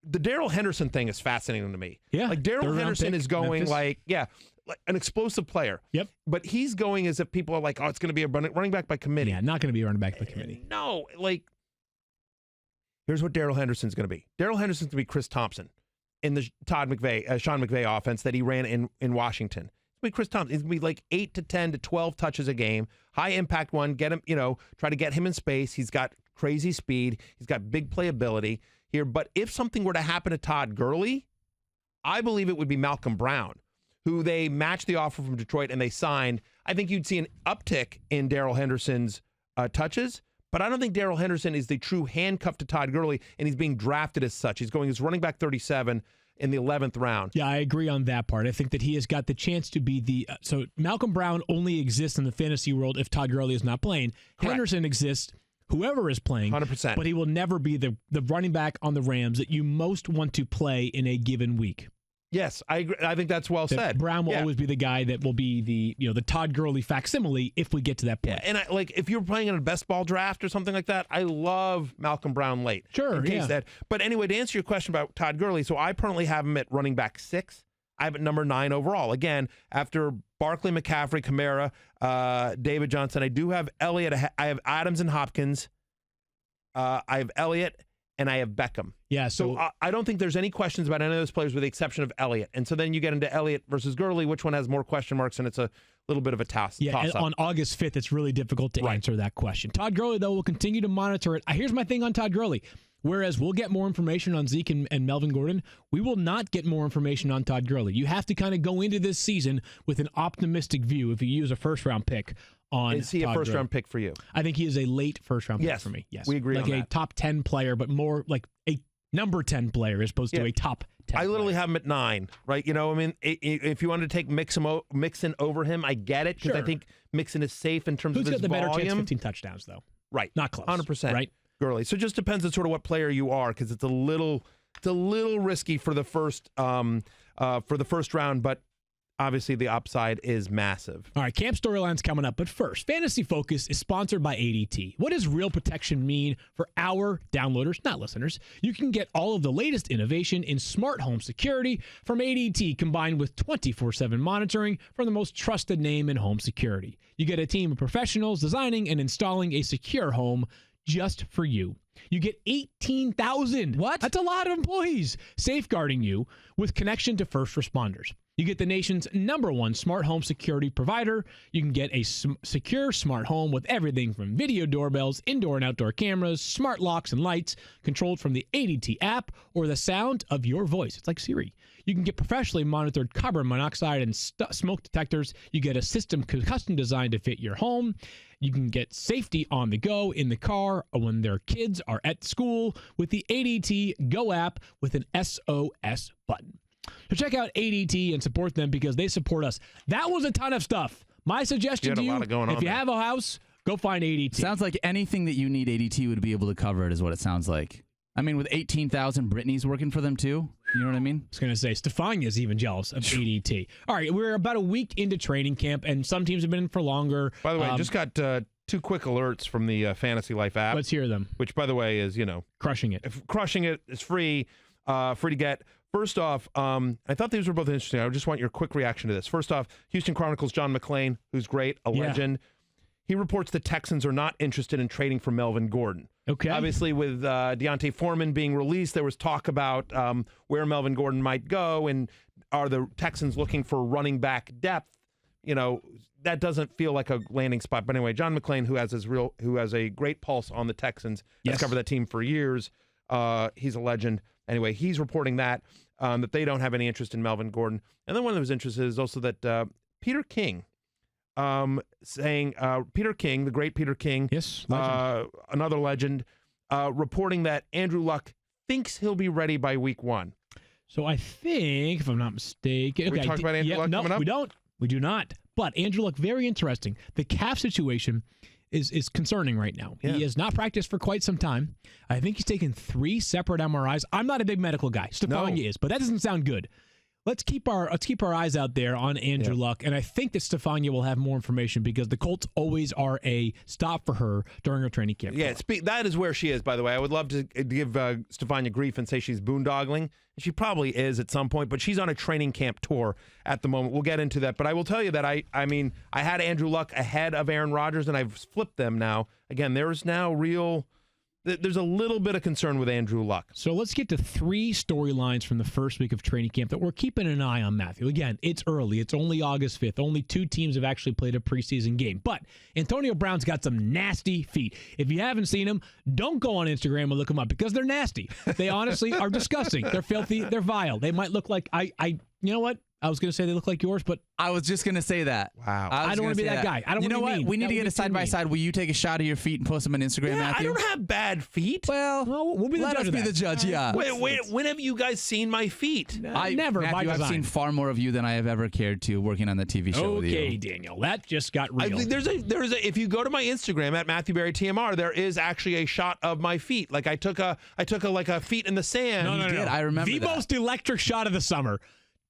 The Darrell Henderson thing is fascinating to me. Yeah. Like, Darrell Henderson is going like an explosive player. Yep. But he's going as if people are like, oh, it's going to be a running back by committee. Yeah, not going to be a running back by committee. No, like, here's what Darrell Henderson's going to be. Darrell Henderson's going to be Chris Thompson in the Sean McVay offense that he ran in Washington. It's going to be Chris Thompson. It's going to be like 8 to 10 to 12 touches a game. High impact one. Get him, try to get him in space. He's got crazy speed. He's got big playability here. But if something were to happen to Todd Gurley, I believe it would be Malcolm Brown, who they matched the offer from Detroit and they signed. I think you'd see an uptick in Darrell Henderson's touches, but I don't think Darrell Henderson is the true handcuff to Todd Gurley, and he's being drafted as such. He's going as running back 37 in the 11th round. Yeah, I agree on that part. I think that he has got the chance to be the so Malcolm Brown only exists in the fantasy world if Todd Gurley is not playing. Correct. Henderson exists whoever is playing, 100%. But he will never be the running back on the Rams that you most want to play in a given week. Yes, I agree. I think that's well said. Brown will always be the guy that will be the Todd Gurley facsimile if we get to that point. Yeah, and if you're playing in a best ball draft or something like that, I love Malcolm Brown late. Sure, But anyway, to answer your question about Todd Gurley, so I currently have him at running back 6. I have it number 9 overall. Again, after Barkley, McCaffrey, Kamara, David Johnson, I do have Elliott. I have Adams and Hopkins. I have Elliott. And I have Beckham. Yeah, so I don't think there's any questions about any of those players with the exception of Elliott. And so then you get into Elliott versus Gurley, which one has more question marks, and it's a little bit of a toss-up. Yeah, and on August 5th, it's really difficult to answer that question. Todd Gurley, though, will continue to monitor it. Here's my thing on Todd Gurley. Whereas we'll get more information on Zeke and Melvin Gordon, we will not get more information on Todd Gurley. You have to kind of go into this season with an optimistic view if you use a first-round pick on Is he Todd a first-round pick for you? I think he is a late first-round pick for me. Yes, we agree like on a that. top 10 player, but more like a number 10 player as opposed to a top 10 I literally player. have him at 9, right? If you wanted to take Mixon over him, I get it, because I think Mixon is safe in terms of his volume. Who's got the better chance? 15 touchdowns, though. Right. Not close. 100%. Right. Gurley. So it just depends on sort of what player you are, because it's a little risky for the first round, but obviously the upside is massive. All right, camp storylines coming up. But first, Fantasy Focus is sponsored by ADT. What does real protection mean for our downloaders, not listeners? You can get all of the latest innovation in smart home security from ADT, combined with 24/7 monitoring from the most trusted name in home security. You get a team of professionals designing and installing a secure home just for you. You get 18,000. What? That's a lot of employees safeguarding you with connection to first responders. You get the nation's #1 smart home security provider. You can get a secure smart home with everything from video doorbells, indoor and outdoor cameras, smart locks and lights, controlled from the ADT app or the sound of your voice. It's like Siri. You can get professionally monitored carbon monoxide and smoke detectors. You get a system custom designed to fit your home. You can get safety on the go, in the car, or when their kids are at school with the ADT Go app with an SOS button. So check out ADT and support them because they support us. That was a ton of stuff. My suggestion to you, if you have a house, go find ADT. Sounds like anything that you need ADT would be able to cover it is what it sounds like. I mean, with 18,000, Brittany's working for them too. You know what I mean? I was going to say, Stefania's even jealous of ADT. All right, we're about a week into training camp, and some teams have been in for longer. By the way, I just got 2 quick alerts from the Fantasy Life app. Let's hear them. Which, by the way, is, crushing it. Crushing it is free to get. First off, I thought these were both interesting. I just want your quick reaction to this. First off, Houston Chronicles' John McClain, who's great, a legend. He reports the Texans are not interested in trading for Melvin Gordon. Okay. Obviously, with Deontay Foreman being released, there was talk about where Melvin Gordon might go, and are the Texans looking for running back depth? That doesn't feel like a landing spot. But anyway, John McClain, who has a great pulse on the Texans, has covered that team for years. He's a legend. Anyway, he's reporting that they don't have any interest in Melvin Gordon. And then one that was interested is also that Peter King. Peter King, the great Peter King, yes, another legend, reporting that Andrew Luck thinks he'll be ready by week 1. So I think, if I'm not mistaken, we talked about Andrew Luck coming up? We don't. We do not. But Andrew Luck, very interesting. The calf situation is concerning right now. Yeah. He has not practiced for quite some time. I think he's taken 3 separate MRIs. I'm not a big medical guy. Stefania is, but that doesn't sound good. Let's keep our eyes out there on Andrew Luck, and I think that Stefania will have more information because the Colts always are a stop for her during her training camp. Yeah, that is where she is, by the way. I would love to give Stefania grief and say she's boondoggling. She probably is at some point, but she's on a training camp tour at the moment. We'll get into that, but I will tell you that I had Andrew Luck ahead of Aaron Rodgers, and I've flipped them now. Again, there's a little bit of concern with Andrew Luck. So let's get to 3 storylines from the first week of training camp that we're keeping an eye on, Matthew. Again, it's early. It's only August 5th. Only 2 teams have actually played a preseason game. But Antonio Brown's got some nasty feet. If you haven't seen them, don't go on Instagram and look them up because they're nasty. They honestly are disgusting. They're filthy. They're vile. They might look like you know what? I was going to say they look like yours, but I was just going to say that. Wow. I don't want to be that guy. I don't. You know what? Mean. We need to get a side-by-side. Will you take a shot of your feet and post them on Instagram, Matthew? I don't have bad feet. Well, we'll be the let judge us be the judge, yeah. Wait, when have you guys seen my feet? Never. Matthew, I've seen far more of you than I have ever cared to working on the TV show with you. Okay, Daniel, that just got real. If you go to my Instagram at Matthew Berry TMR, there is actually a shot of my feet. Like I took a feet in the sand. No. I remember the that. most electric shot of the summer.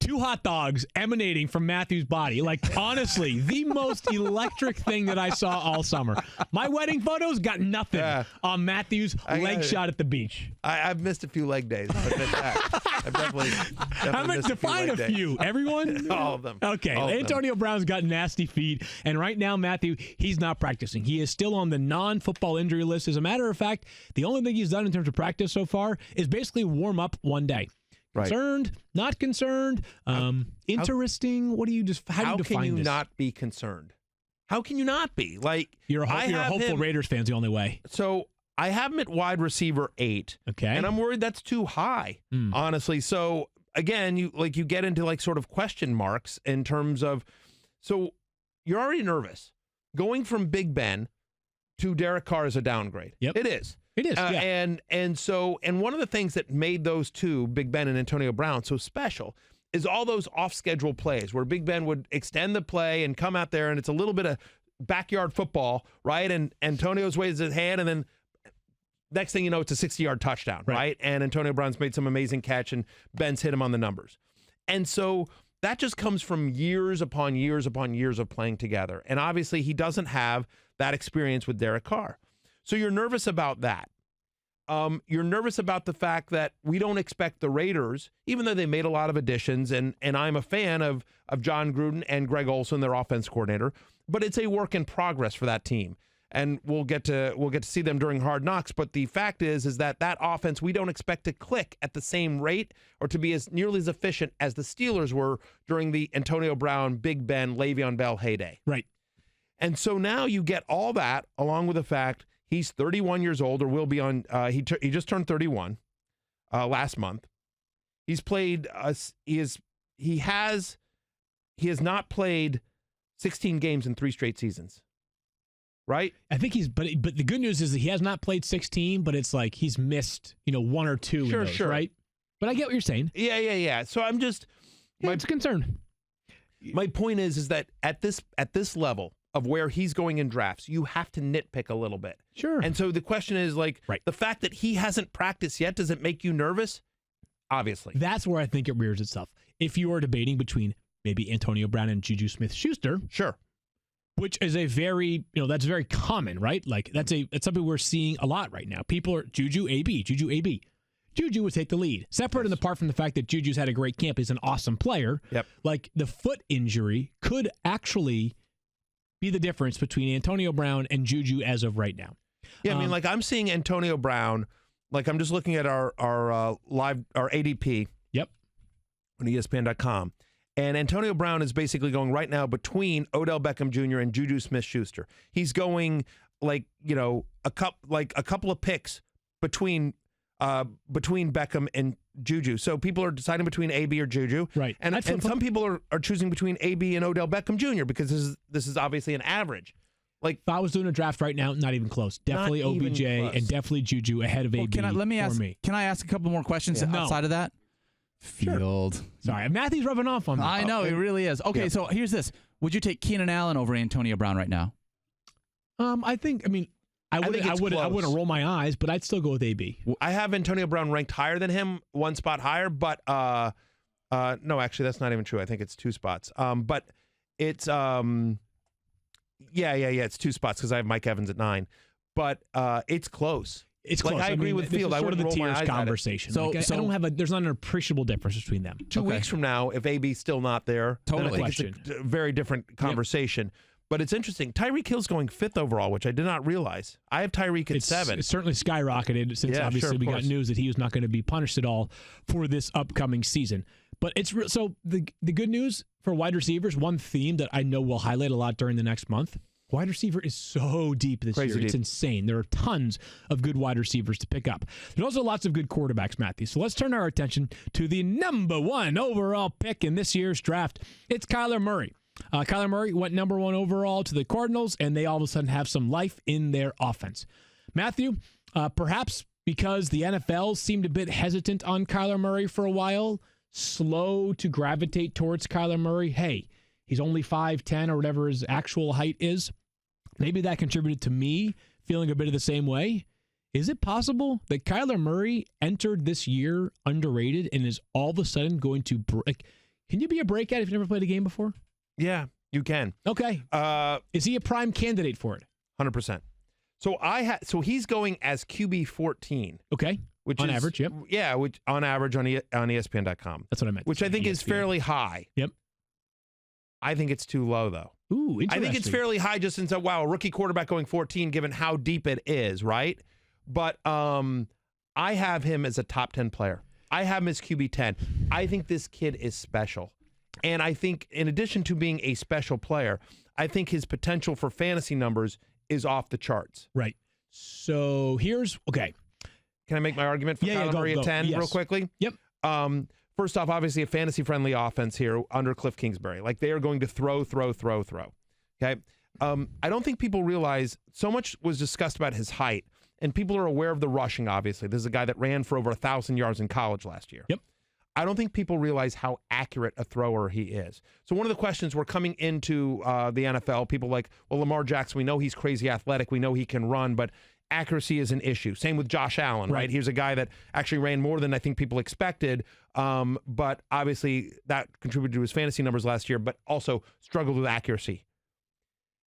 2 hot dogs emanating from Matthew's body. Like, honestly, the most electric thing that I saw all summer. My wedding photos got nothing on Matthew's leg shot at the beach. I've missed a few leg days. I've missed that. I've definitely I'm going to define a few. Everyone? All of them. Okay. All Antonio Brown's got nasty feet. And right now, Matthew, he's not practicing. He is still on the non-football injury list. As a matter of fact, the only thing he's done in terms of practice so far is basically warm up one day. Right. Concerned, not concerned, interesting. How do you define this? How can you not be concerned? How can you not be? Like you're a hopeful Raiders fan's the only way. So I have him at wide receiver 8. Okay. And I'm worried that's too high, honestly. So again, you get into like sort of question marks in terms of, so you're already nervous. Going from Big Ben to Derek Carr is a downgrade. Yep. It is. It is, yeah. And one of the things that made those two, Big Ben and Antonio Brown, so special is all those off-schedule plays where Big Ben would extend the play and come out there, and it's a little bit of backyard football, right? And Antonio's waves his hand, and then next thing you know, it's a 60-yard touchdown, right? And Antonio Brown's made some amazing catch, and Ben's hit him on the numbers. And so that just comes from years upon years upon years of playing together. And obviously he doesn't have that experience with Derek Carr. So you're nervous about that. You're nervous about the fact that we don't expect the Raiders, even though they made a lot of additions, and I'm a fan of John Gruden and Greg Olson, their offense coordinator, but it's a work in progress for that team. and we'll get to see them during Hard Knocks. But the fact is that offense we don't expect to click at the same rate or to be as nearly as efficient as the Steelers were during the Antonio Brown, Big Ben, Le'Veon Bell heyday. Right. And so now you get all that along with the fact he's 31 years old or will be on. He just turned 31 last month. He's played. He has not played 16 games in 3 straight seasons. Right? I think but the good news is that he has not played 16, but it's like he's missed, 1 or 2 in those, right? But I get what you're saying. Yeah. So I'm just it's a concern. My point is that at this level of where he's going in drafts, you have to nitpick a little bit. Sure. And so the question is the fact that he hasn't practiced yet, does it make you nervous? Obviously. That's where I think it rears itself. If you are debating between maybe Antonio Brown and Juju Smith-Schuster. Sure. Which is a very, that's very common, right? Like that's something we're seeing a lot right now. People are Juju AB. Juju would take the lead. Separate and apart from the fact that Juju's had a great camp, he's an awesome player. Yep. Like the foot injury could actually be the difference between Antonio Brown and Juju as of right now. Yeah, I mean, I'm seeing Antonio Brown. Like I'm just looking at our ADP. Yep. On ESPN.com. And Antonio Brown is basically going right now between Odell Beckham Jr. and Juju Smith-Schuster. He's going a couple of picks between Beckham and Juju. So people are deciding between AB or Juju. Right. And some people are choosing between AB and Odell Beckham Jr. because this is obviously an average. Like if I was doing a draft right now, not even close. Definitely OBJ and definitely Juju ahead of AB. Can I ask a couple more questions outside of that? Field. Sure. Sorry, Matthew's rubbing off on me. I know, he really is. Okay, so here's this. Would you take Keenan Allen over Antonio Brown right now? I wouldn't roll my eyes, but I'd still go with AB. I have Antonio Brown ranked higher than him, 1 spot higher, but no, actually that's not even true. I think it's 2 spots. But it's it's 2 spots because I have Mike Evans at 9. But it's close. It's close. I agree with Field. I wouldn't roll my eyes conversation. So I don't have there's not an appreciable difference between them. 2 weeks from now, if AB's still not there, totally then I think it's a very different conversation. Yep. But it's interesting. Tyreek Hill's going 5th overall, which I did not realize. I have Tyreek at 7. It's certainly skyrocketed since obviously we got news that he was not going to be punished at all for this upcoming season. But so the good news for wide receivers, one theme that I know we'll highlight a lot during the next month. Wide receiver is so deep this year. It's insane. There are tons of good wide receivers to pick up. There's also lots of good quarterbacks, Matthew. So let's turn our attention to the number 1 overall pick in this year's draft. It's Kyler Murray. Kyler Murray went number 1 overall to the Cardinals, and they all of a sudden have some life in their offense. Matthew, perhaps because the NFL seemed a bit hesitant on Kyler Murray for a while, slow to gravitate towards Kyler Murray. Hey, he's only 5'10" or whatever his actual height is. Maybe that contributed to me feeling a bit of the same way. Is it possible that Kyler Murray entered this year underrated and is all of a sudden going to break? Can you be a breakout if you've never played a game before? Yeah, you can. Okay. Is he a prime candidate for it? 100%. So he's going as QB 14. Okay. Which on is, average, yep. Yeah, which on average on ESPN.com. That's what I meant. Which I think is fairly high. Yep. I think it's too low, though. Ooh, interesting. I think it's fairly high just since, a rookie quarterback going 14, given how deep it is, right? But I have him as a top 10 player. I have him as QB 10. I think this kid is special. And I think in addition to being a special player, I think his potential for fantasy numbers is off the charts. Right. So okay. Can I make my argument for Kyler Murray at 10 real quickly? Yep. First off, obviously a fantasy-friendly offense here under Cliff Kingsbury. Like they are going to throw. Okay? I don't think people realize so much was discussed about his height, and people are aware of the rushing, obviously. This is a guy that ran for over 1,000 yards in college last year. Yep. I don't think people realize how accurate a thrower he is. So one of the questions we're coming into the NFL, people like, well, Lamar Jackson, we know he's crazy athletic. We know he can run, but accuracy is an issue. Same with Josh Allen, right? Here's a guy that actually ran more than I think people expected, but obviously that contributed to his fantasy numbers last year, but also struggled with accuracy.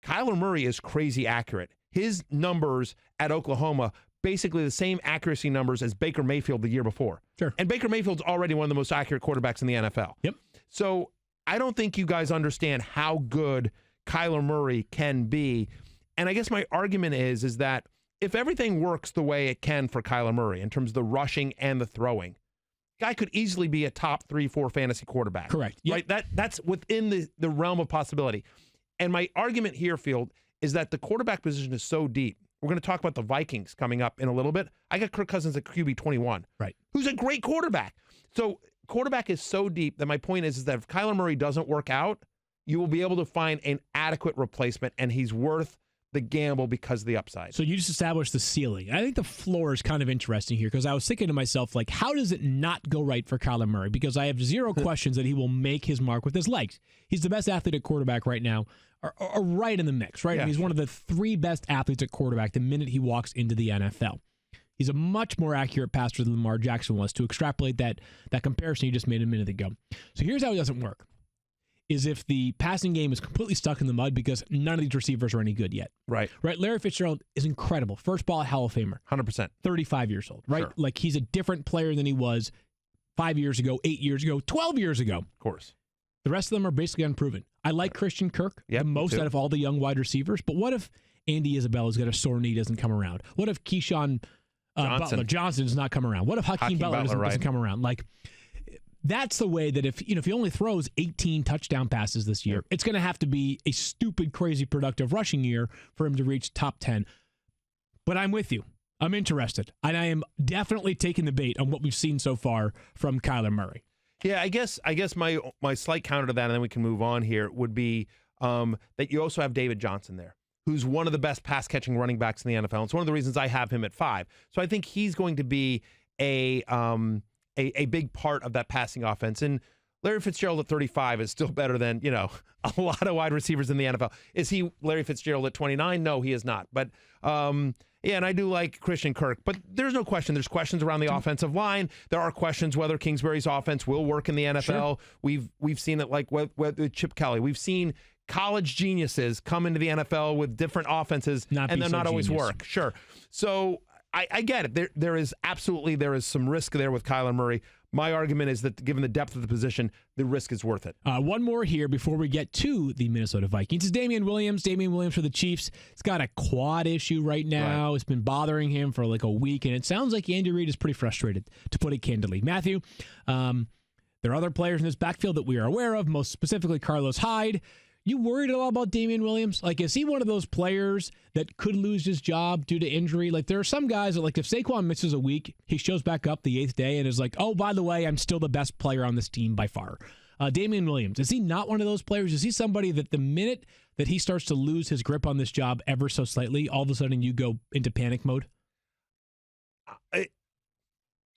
Kyler Murray is crazy accurate. His numbers at Oklahoma, basically the same accuracy numbers as Baker Mayfield the year before. Sure. And Baker Mayfield's already one of the most accurate quarterbacks in the NFL. Yep. So I don't think you guys understand how good Kyler Murray can be. And I guess my argument is that if everything works the way it can for Kyler Murray in terms of the rushing and the throwing, guy could easily be a top 3-4 fantasy quarterback. Correct. Yep. Right? That's within the realm of possibility. And my argument here, Field, is that the quarterback position is so deep. We're going to talk about the Vikings coming up in a little bit. I got Kirk Cousins at QB 21, right? Who's a great quarterback. So quarterback is so deep that my point is that if Kyler Murray doesn't work out, you will be able to find an adequate replacement, and he's worth the gamble because of the upside. So you just established the ceiling. I think the floor is kind of interesting here because I was thinking to myself, like, how does it not go right for Kyler Murray? Because I have zero questions that he will make his mark with his legs. He's the best athlete at quarterback right now, or right in the mix, right? Yeah, I mean, he's one of the 3 best athletes at quarterback the minute he walks into the NFL. He's a much more accurate passer than Lamar Jackson was, to extrapolate that comparison you just made a minute ago. So here's how it doesn't work. Is if the passing game is completely stuck in the mud because none of these receivers are any good yet. Right. Larry Fitzgerald is incredible. First ball Hall of Famer. 100%. 35 years old, right? Sure. Like he's a different player than he was 5 years ago, 8 years ago, 12 years ago. Of course. The rest of them are basically unproven. I like Christian Kirk the most out of all the young wide receivers, but what if Andy Isabella's got a sore knee, doesn't come around? What if Keyshawn Johnson does not come around? What if Hakeem Butler doesn't come around? Like, that's the way that if he only throws 18 touchdown passes this year, it's going to have to be a stupid, crazy, productive rushing year for him to reach top 10. But I'm with you. I'm interested. And I am definitely taking the bait on what we've seen so far from Kyler Murray. Yeah, I guess my slight counter to that, and then we can move on here, would be that you also have David Johnson there, who's one of the best pass-catching running backs in the NFL. It's one of the reasons I have him at 5. So I think he's going to be a big part of that passing offense. And Larry Fitzgerald at 35 is still better than, a lot of wide receivers in the NFL. Is he Larry Fitzgerald at 29? No, he is not. But, yeah, and I do like Christian Kirk. But there's no question. There's questions around the offensive line. There are questions whether Kingsbury's offense will work in the NFL. Sure. We've seen it like with Chip Kelly. We've seen college geniuses come into the NFL with different offenses, and they're not always work. Sure. So I get it. There is some risk there with Kyler Murray. My argument is that given the depth of the position, the risk is worth it. One more here before we get to the Minnesota Vikings is Damian Williams. Damian Williams for the Chiefs. He's got a quad issue right now. Right. It's been bothering him for like a week, and it sounds like Andy Reid is pretty frustrated, to put it candidly. Matthew, there are other players in this backfield that we are aware of, most specifically Carlos Hyde. You worried at all about Damian Williams? Like, is he one of those players that could lose his job due to injury? Like, there are some guys that, like, if Saquon misses a week, he shows back up the 8th day and is like, oh, by the way, I'm still the best player on this team by far. Damian Williams, is he not one of those players? Is he somebody that the minute that he starts to lose his grip on this job ever so slightly, all of a sudden you go into panic mode?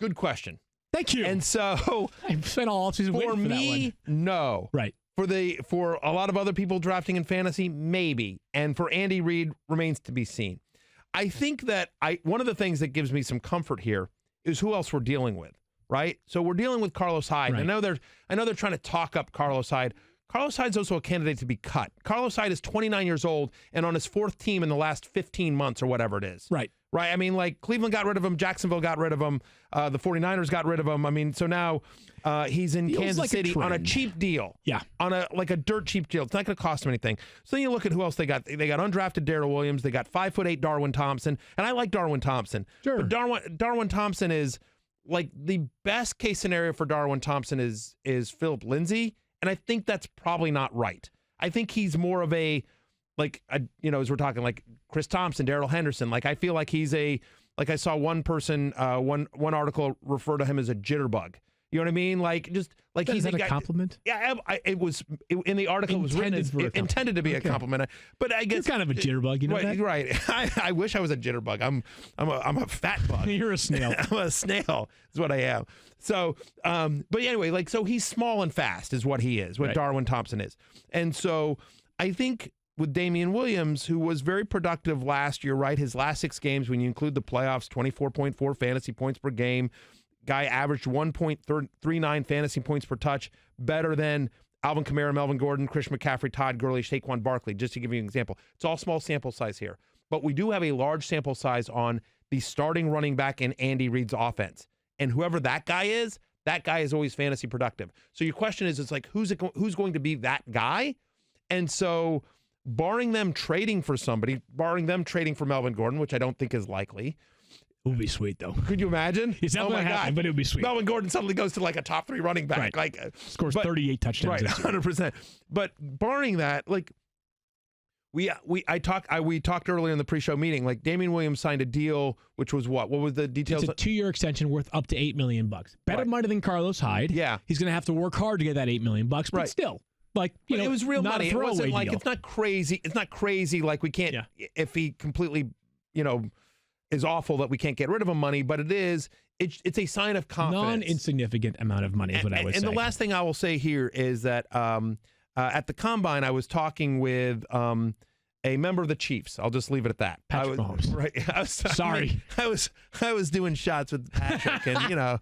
Good question. Thank you. And so I've spent all season waiting for that one. For me, no. Right. For a lot of other people drafting in fantasy, maybe. And for Andy Reid, remains to be seen. I think that one of the things that gives me some comfort here is who else we're dealing with, right? So we're dealing with Carlos Hyde. Right. I know they're trying to talk up Carlos Hyde. Carlos Hyde's also a candidate to be cut. Carlos Hyde is 29 years old and on his 4th team in the last 15 months or whatever it is. Right. Right. I mean, like, Cleveland got rid of him. Jacksonville got rid of him. The 49ers got rid of him. I mean, so now he's in Kansas City on a cheap deal. Yeah. On a dirt cheap deal. It's not going to cost him anything. So then you look at who else they got. They got undrafted Darrell Williams. They got 5'8" Darwin Thompson. And I like Darwin Thompson. Sure. But Darwin Thompson is, like, the best case scenario for Darwin Thompson is Philip Lindsay. And I think that's probably not right. I think he's more of as we're talking, like Chris Thompson, Darrell Henderson. Like, I feel like he's like I saw one person, one article refer to him as a jitterbug. You know what I mean? Like, just like he's a compliment. Yeah, in the article intended was written intended to be a compliment. But I guess you're kind of a jitterbug, you know that? Right. I wish I was a jitterbug. I'm a fat bug. You're a snail. I'm a snail is what I am. So, but anyway, like, so he's small and fast is what he is, what Darwin Thompson is. And so I think with Damian Williams, who was very productive last year, right? His last 6 games, when you include the playoffs, 24.4 fantasy points per game. Guy averaged 1.39 fantasy points per touch, better than Alvin Kamara, Melvin Gordon, Christian McCaffrey, Todd Gurley, Saquon Barkley, just to give you an example. It's all small sample size here. But we do have a large sample size on the starting running back in Andy Reid's offense. And whoever that guy is always fantasy productive. So your question is, it's like, who's going to be that guy? And so barring them trading for somebody, barring them trading for Melvin Gordon, which I don't think is likely. It would be sweet, though. Could you imagine? It's not going to happen, but it would be sweet. Melvin Gordon suddenly goes to like a top 3 running back. Right. Like scores 38 touchdowns. Right, 100%. But barring that, like we talked earlier in the pre-show meeting, like Damian Williams signed a deal, which was what? What was the details? It's a 2-year extension worth up to $8 million. Better money than Carlos Hyde. Yeah. He's going to have to work hard to get that $8 million, but still. Like, you know, it was real not money. A throwaway it wasn't like deal. it's not crazy. It's not crazy like we can't if he completely, is awful that we can't get rid of him money, but it's a sign of confidence. Non-insignificant amount of money is what I would say. And the last thing I will say here is that at the Combine, I was talking with a member of the Chiefs. I'll just leave it at that. Patrick Mahomes. Right. Sorry. I was doing shots with Patrick and,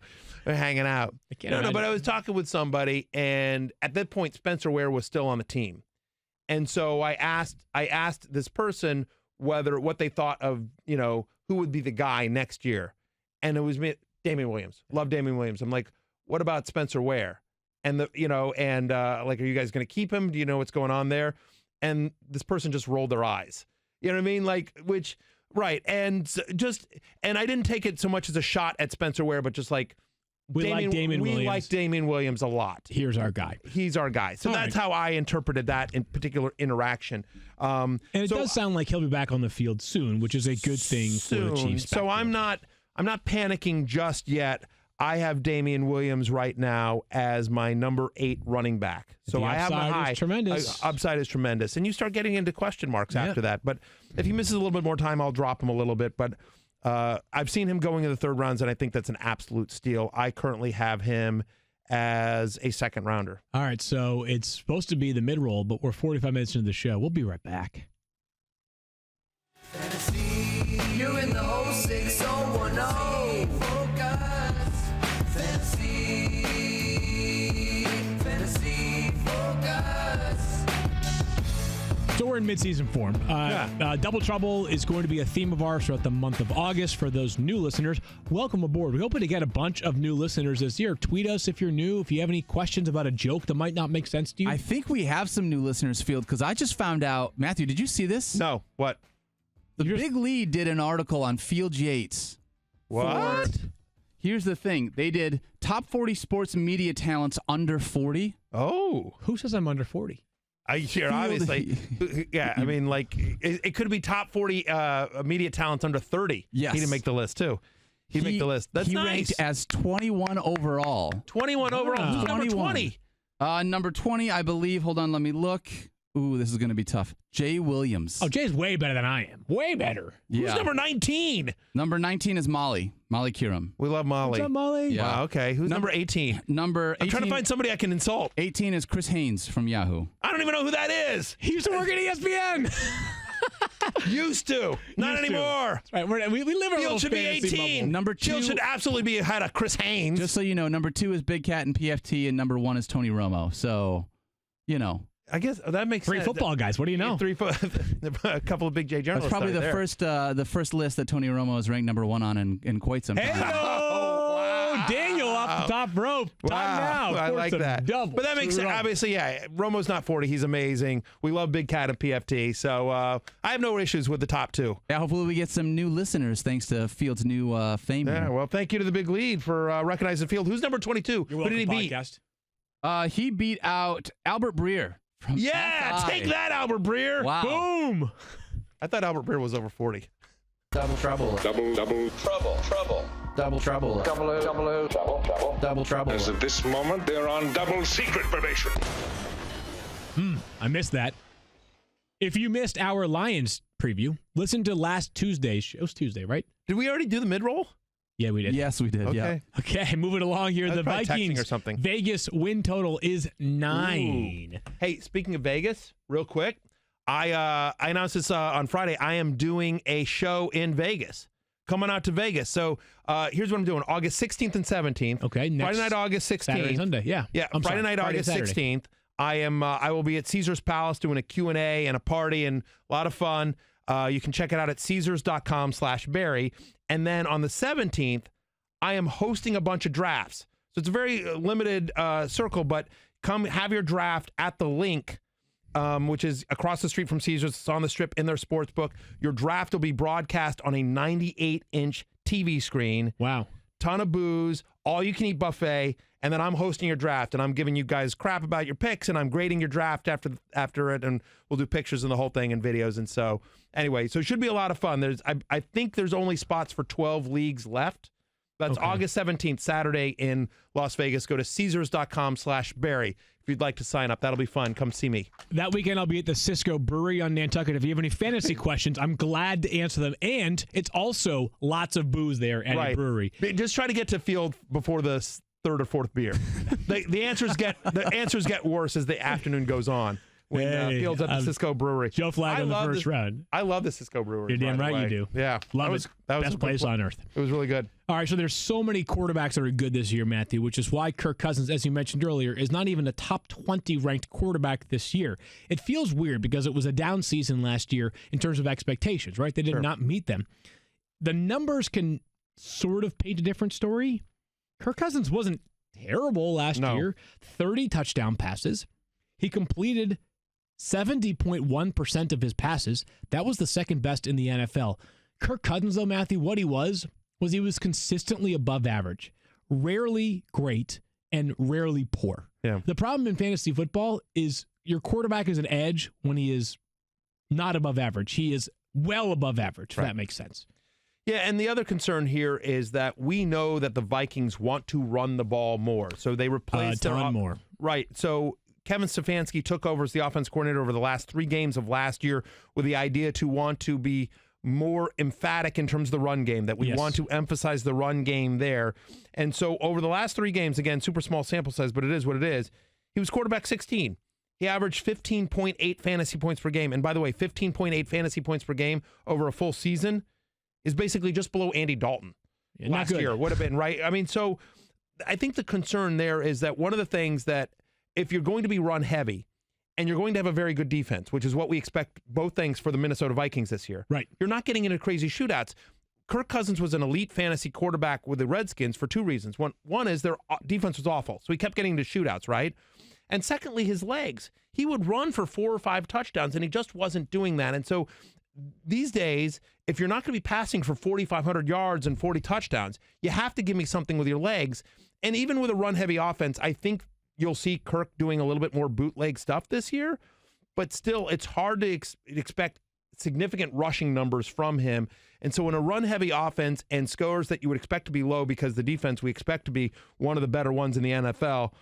we're hanging out. But I was talking with somebody, and at that point, Spencer Ware was still on the team. And so I asked this person what they thought of, who would be the guy next year. And it was me, Damian Williams. Love Damian Williams. I'm like, what about Spencer Ware? And are you guys going to keep him? Do you know what's going on there? And this person just rolled their eyes. You know what I mean? Right. And I didn't take it so much as a shot at Spencer Ware, but just like, we like Damian Williams a lot. Here's our guy. He's our guy. So that's how I interpreted that in particular interaction. And it does sound like he'll be back on the field soon, which is a good thing for the Chiefs. So I'm not panicking just yet. I have Damian Williams right now as my number 8 running back. So I have my high. Upside is tremendous. And you start getting into question marks after that. But if he misses a little bit more time, I'll drop him a little bit. But I've seen him going in the 3rd rounds, and I think that's an absolute steal. I currently have him as a 2nd rounder. All right, so it's supposed to be the mid-roll, but we're 45 minutes into the show. We'll be right back. Fantasy, you're in the 06010. Focus. Fantasy, focus. So we're in mid-season form. Double Trouble is going to be a theme of ours throughout the month of August. For those new listeners, welcome aboard. We're hoping to get a bunch of new listeners this year. Tweet us if you're new, if you have any questions about a joke that might not make sense to you. I think we have some new listeners, Field, because I just found out. Matthew, did you see this? No. What? The Big Lead did an article on Field Yates. What? Here's the thing. They did top 40 sports media talents under 40. Oh. Who says I'm under 40? Obviously. Yeah, I mean, it could be top 40 media talents under 30. Yes. He didn't make the list, too. He made the list. That's nice. He ranked as 21 overall. 21 overall. Who's number 20? Number 20, I believe. Hold on, let me look. Ooh, this is going to be tough. Jay Williams. Oh, Jay's way better than I am. Way better. Yeah. Who's number 19? Number 19 is Molly Kiram. We love Molly. What's up, Molly? Yeah. Wow, okay. Who's number 18? I'm trying to find somebody I can insult. 18 is Chris Haynes from Yahoo. I don't even know who that is. He used to work at ESPN. Used to. Not anymore. That's right. We live in a little should be fantasy 18. bubble. Number 2 should absolutely be ahead of Chris Haynes. Just so you know, number 2 is Big Cat and PFT, and number 1 is Tony Romo. So, I guess that makes Three sense. football guys. What do you know? A couple of big J journalists. That's probably the first list that Tony Romo is ranked number 1 on in quite some time. Wow. Daniel off the top rope. Time now. I like that. Double. But that makes sense. Obviously, yeah. Romo's not 40. He's amazing. We love Big Cat and PFT. So I have no issues with the top 2. Yeah, hopefully we get some new listeners thanks to Field's new fame. Yeah, well, thank you to the Big Lead for recognizing Field. Who's number 22? You're Who did he beat? He beat out Albert Breer. Take that, Albert Breer. Wow. Boom. I thought Albert Breer was over 40. Double trouble. Double trouble. Double trouble. Double trouble. As of this moment, they're on double secret probation. I missed that. If you missed our Lions preview, listen to last Tuesday's. It was Tuesday, right? Did we already do the mid-roll? Yeah, we did. Yes, we did. Okay. Yeah. Okay, moving along here. The Vikings or something. Vegas win total is 9. Ooh. Hey, speaking of Vegas, real quick, I announced this on Friday. I am doing a show in Vegas. Coming out to Vegas. So here's what I'm doing. August 16th and 17th. Okay. Friday night, August 16th. Saturday, Sunday. Yeah. Yeah. Friday night, August 16th. I will be at Caesars Palace doing a Q&A and a party and a lot of fun. You can check it out at Caesars.com/Berry. And then on the 17th, I am hosting a bunch of drafts. So it's a very limited circle, but come have your draft at the link which is across the street from Caesars. It's on the Strip in their sports book. Your draft will be broadcast on a 98-inch TV screen. Wow. Ton of booze, all-you-can-eat buffet, and then I'm hosting your draft, and I'm giving you guys crap about your picks, and I'm grading your draft after it, and we'll do pictures and the whole thing and videos. And so, anyway, so it should be a lot of fun. I think there's only spots for 12 leagues left. That's okay. August 17th, Saturday in Las Vegas. Go to Caesars.com/Berry if you'd like to sign up. That'll be fun. Come see me. That weekend, I'll be at the Cisco Brewery on Nantucket. If you have any fantasy questions, I'm glad to answer them. And it's also lots of booze there at a brewery. Just try to get to field before the third or fourth beer. the answers get worse as the afternoon goes on. When Fields at the Cisco Brewery. Joe Flacco in the first round. I love the Cisco Brewery. You're damn right you do. Yeah. Love it. That was best place on earth. It was really good. All right, so there's so many quarterbacks that are good this year, Matthew, which is why Kirk Cousins, as you mentioned earlier, is not even a top 20 ranked quarterback this year. It feels weird because it was a down season last year in terms of expectations, right? They did not meet them. The numbers can sort of paint a different story. Kirk Cousins wasn't terrible last year. 30 touchdown passes. He completed 70.1% of his passes. That was the second best in the NFL. Kirk Cousins, though, Matthew, what he was he was consistently above average, rarely great, and rarely poor. Yeah. The problem in fantasy football is your quarterback is an edge when he is not above average. He is well above average, if that makes sense. Yeah, and the other concern here is that we know that the Vikings want to run the ball more. So they replaced a ton more. Right. So Kevin Stefanski took over as the offense coordinator over the last 3 games of last year with the idea to want to be more emphatic in terms of the run game, that we want to emphasize the run game there. And so over the last 3 games, again, super small sample size, but it is what it is, he was quarterback 16. He averaged 15.8 fantasy points per game. And by the way, 15.8 fantasy points per game over a full season is basically just below Andy Dalton last year. Would have been, right? I mean, so I think the concern there is that one of the things that if you're going to be run heavy, and you're going to have a very good defense, which is what we expect both things for the Minnesota Vikings this year. Right. You're not getting into crazy shootouts. Kirk Cousins was an elite fantasy quarterback with the Redskins for 2 reasons. One is their defense was awful, so he kept getting into shootouts, right? And secondly, his legs. He would run for 4 or 5 touchdowns, and he just wasn't doing that. And so these days, if you're not going to be passing for 4,500 yards and 40 touchdowns, you have to give me something with your legs. And even with a run-heavy offense, I think you'll see Kirk doing a little bit more bootleg stuff this year, but still, it's hard to expect significant rushing numbers from him. And so in a run-heavy offense and scores that you would expect to be low because the defense we expect to be one of the better ones in the NFL,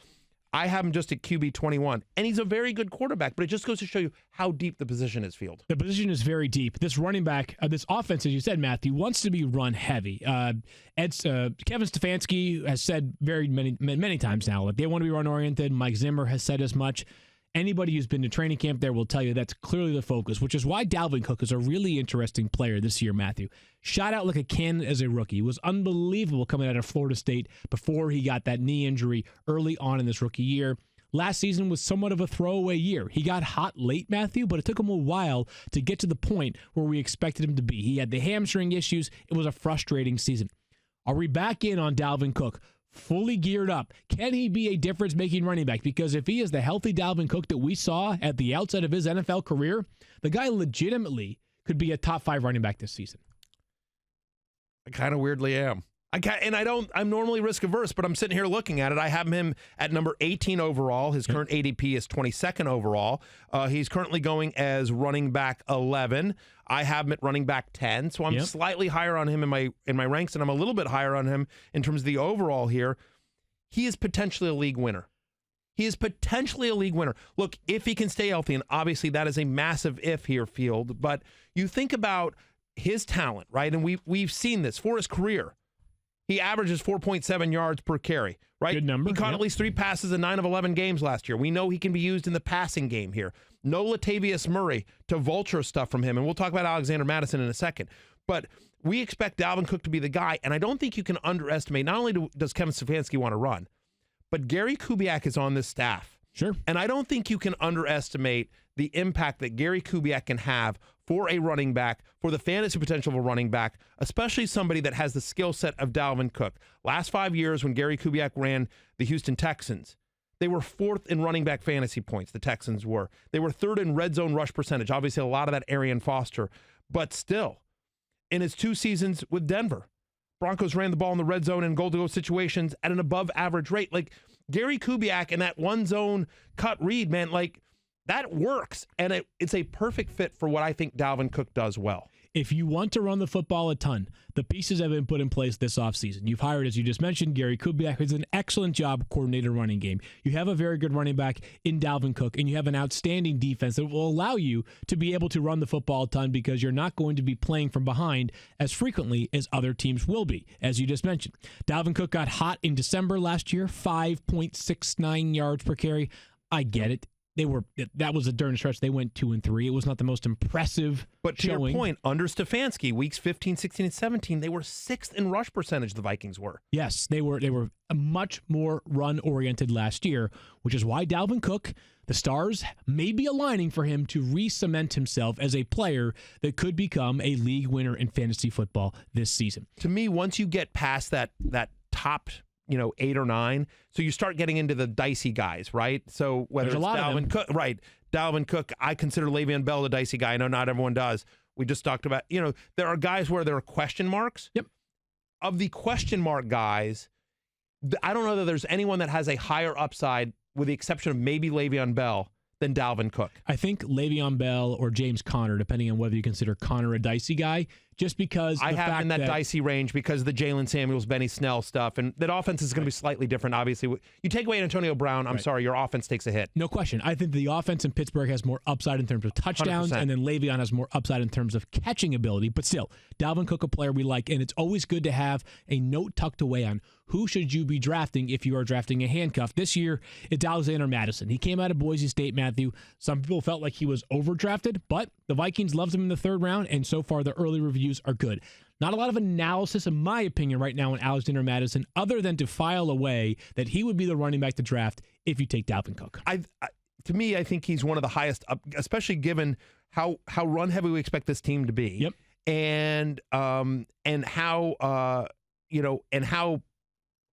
I have him just at QB 21. And he's a very good quarterback, but it just goes to show you how deep the position is, Field. The position is very deep. This running back, this offense, as you said, Matthew, wants to be run heavy. Kevin Stefanski has said many times now that they want to be run-oriented. Mike Zimmer has said as much. Anybody who's been to training camp there will tell you that's clearly the focus, which is why Dalvin Cook is a really interesting player this year, Matthew. Shot out like a cannon as a rookie. He was unbelievable coming out of Florida State before he got that knee injury early on in this rookie year. Last season was somewhat of a throwaway year. He got hot late, Matthew, but it took him a while to get to the point where we expected him to be. He had the hamstring issues. It was a frustrating season. Are we back in on Dalvin Cook? Fully geared up. Can he be a difference-making running back? Because if he is the healthy Dalvin Cook that we saw at the outset of his NFL career, the guy legitimately could be a top 5 running back this season. I kind of weirdly am. I'm normally risk averse, but I'm sitting here looking at it. I have him at number 18 overall. His current ADP is 22nd overall. He's currently going as running back 11. I have him at running back 10, so I'm slightly higher on him in my ranks, and I'm a little bit higher on him in terms of the overall here. He is potentially a league winner. Look, if he can stay healthy, and obviously that is a massive if here, Field, but you think about his talent, right? And we've seen this for his career. He averages 4.7 yards per carry, right? Good number. He caught at least 3 passes in 9 of 11 games last year. We know he can be used in the passing game here. No Latavius Murray to vulture stuff from him, and we'll talk about Alexander Mattison in a second. But we expect Dalvin Cook to be the guy, and I don't think you can underestimate, not only does Kevin Stefanski want to run, but Gary Kubiak is on this staff. Sure. And I don't think you can underestimate the impact that Gary Kubiak can have for a running back, for the fantasy potential of a running back, especially somebody that has the skill set of Dalvin Cook. Last 5 years when Gary Kubiak ran the Houston Texans, They were 4th in running back fantasy points, the Texans were. They were 3rd in red zone rush percentage. Obviously, a lot of that Arian Foster. But still, in his 2 seasons with Denver, Broncos ran the ball in the red zone and goal-to-go situations at an above-average rate. Like, Gary Kubiak and that one-zone cut read, man, like, that works. And it's a perfect fit for what I think Dalvin Cook does well. If you want to run the football a ton, the pieces have been put in place this offseason. You've hired, as you just mentioned, Gary Kubiak, who's an excellent job coordinator running game. You have a very good running back in Dalvin Cook, and you have an outstanding defense that will allow you to be able to run the football a ton because you're not going to be playing from behind as frequently as other teams will be, as you just mentioned. Dalvin Cook got hot in December last year, 5.69 yards per carry. I get it. That was a during stretch. They went 2 and 3. It was not the most impressive. But to showing. your point, under Stefanski, weeks 15, 16, and 17, they were 6th in rush percentage. The Vikings were. Yes, they were much more run oriented last year, which is why Dalvin Cook, the stars may be aligning for him to re-cement himself as a player that could become a league winner in fantasy football this season. To me, once you get past that top 8 or 9. So you start getting into the dicey guys, right? So whether it's Dalvin Cook, right? Dalvin Cook, I consider Le'Veon Bell the dicey guy. I know not everyone does. We just talked about, there are guys where there are question marks. Yep. Of the question mark guys, I don't know that there's anyone that has a higher upside, with the exception of maybe Le'Veon Bell, than Dalvin Cook. I think Le'Veon Bell or James Conner, depending on whether you consider Conner a dicey guy, just because I have in that dicey range because of the Jalen Samuels, Benny Snell stuff, and that offense is going to be slightly different, obviously. You take away Antonio Brown, I'm sorry, your offense takes a hit. No question. I think the offense in Pittsburgh has more upside in terms of touchdowns, 100%. and then Le'Veon has more upside in terms of catching ability. But still, Dalvin Cook, a player we like, and it's always good to have a note tucked away on who should you be drafting if you are drafting a handcuff. This year, it's Alexander Madison. He came out of Boise State, Matthew. Some people felt like he was overdrafted, but the Vikings loved him in the 3rd round, and so far the early reviews are good. Not a lot of analysis, in my opinion, right now on Alexander Madison, other than to file away that he would be the running back to draft if you take Dalvin Cook. To me, I think he's one of the highest, especially given how run heavy we expect this team to be. Yep. And how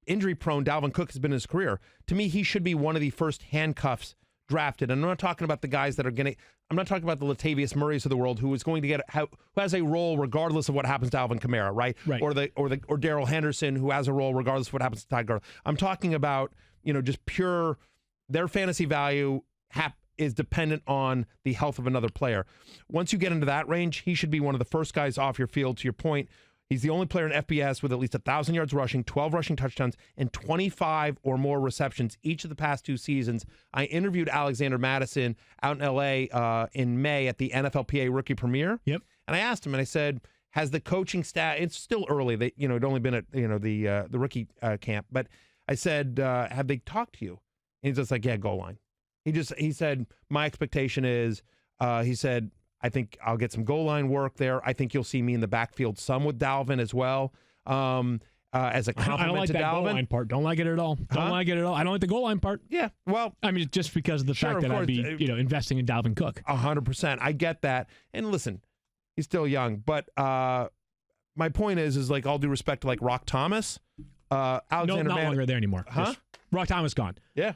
injury prone Dalvin Cook has been in his career. To me, he should be one of the first handcuffs drafted. And I'm not talking about the guys that are going to. I'm not talking about the Latavius Murrays of the world who is going to who has a role regardless of what happens to Alvin Kamara, right? Or Darrell Henderson who has a role regardless of what happens to Ty Gurley. I'm talking about just pure their fantasy value is dependent on the health of another player. Once you get into that range, he should be one of the first guys off your field. To your point, he's the only player in FBS with at least 1,000 yards rushing, 12 rushing touchdowns, and 25 or more receptions each of the past 2 seasons. I interviewed Alexander Madison out in L.A. In May at the NFLPA Rookie Premiere. Yep. And I asked him, and I said, has the coaching staff, it's still early, it'd only been at the rookie camp, but I said, have they talked to you? And he's just like, yeah, goal line. He said, my expectation is, he said, I think I'll get some goal line work there. I think you'll see me in the backfield some with Dalvin as well, as a compliment to Dalvin. I don't like that goal line part. Don't like it at all. Don't like it at all. I don't like the goal line part. Yeah, well, I mean, just because of the fact that I'd be, investing in Dalvin Cook. 100%. I get that. And listen, he's still young, but my point is like, all due respect to like Rock Thomas, Alexander. No, not longer there anymore. Huh? Rock Thomas gone. Yeah.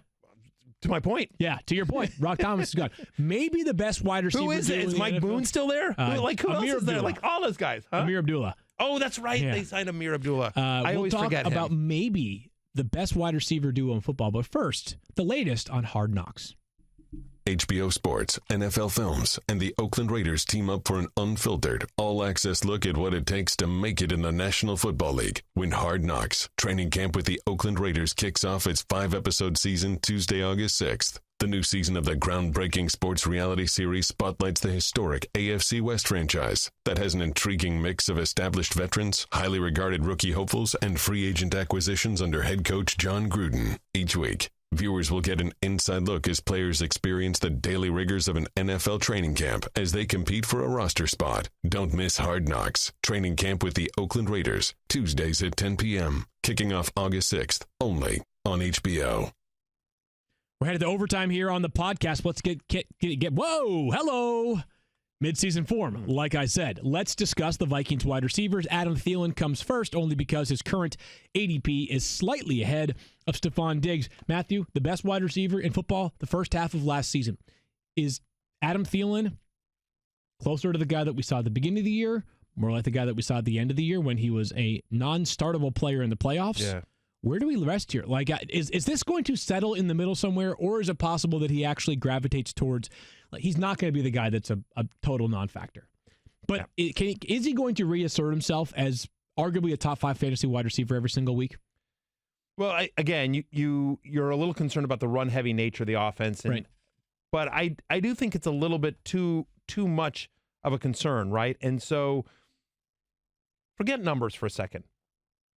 To my point. Yeah, to your point. Rock Thomas is gone. Maybe the best wide receiver. Who is it? Is Mike Boone still there? Who else is there? Like all those guys. Huh? Amir Abdullah. Oh, that's right. Yeah. They signed Amir Abdullah. I always forget him. About maybe the best wide receiver duo in football. But first, the latest on Hard Knocks. HBO Sports, NFL Films, and the Oakland Raiders team up for an unfiltered, all-access look at what it takes to make it in the National Football League. When Hard Knocks, training camp with the Oakland Raiders kicks off its 5-episode season Tuesday, August 6th. The new season of the groundbreaking sports reality series spotlights the historic AFC West franchise that has an intriguing mix of established veterans, highly regarded rookie hopefuls, and free agent acquisitions under head coach John Gruden. Each week, viewers will get an inside look as players experience the daily rigors of an NFL training camp as they compete for a roster spot. Don't miss Hard Knocks, training camp with the Oakland Raiders, Tuesdays at 10 p.m., kicking off August 6th, only on HBO. We're headed to overtime here on the podcast. Let's get whoa, hello. Midseason form, like I said. Let's discuss the Vikings wide receivers. Adam Thielen comes first only because his current ADP is slightly ahead of Stephon Diggs. Matthew, the best wide receiver in football the first half of last season. Is Adam Thielen closer to the guy that we saw at the beginning of the year, more like the guy that we saw at the end of the year when he was a non-startable player in the playoffs? Yeah. Where do we rest here? Like, is this going to settle in the middle somewhere, or is it possible that he actually gravitates towards, like, he's not going to be the guy that's a total non-factor? But is he going to reassert himself as arguably a top 5 fantasy wide receiver every single week? Well, you're a little concerned about the run-heavy nature of the offense, right? But I do think it's a little bit too much of a concern, right? And so, forget numbers for a second.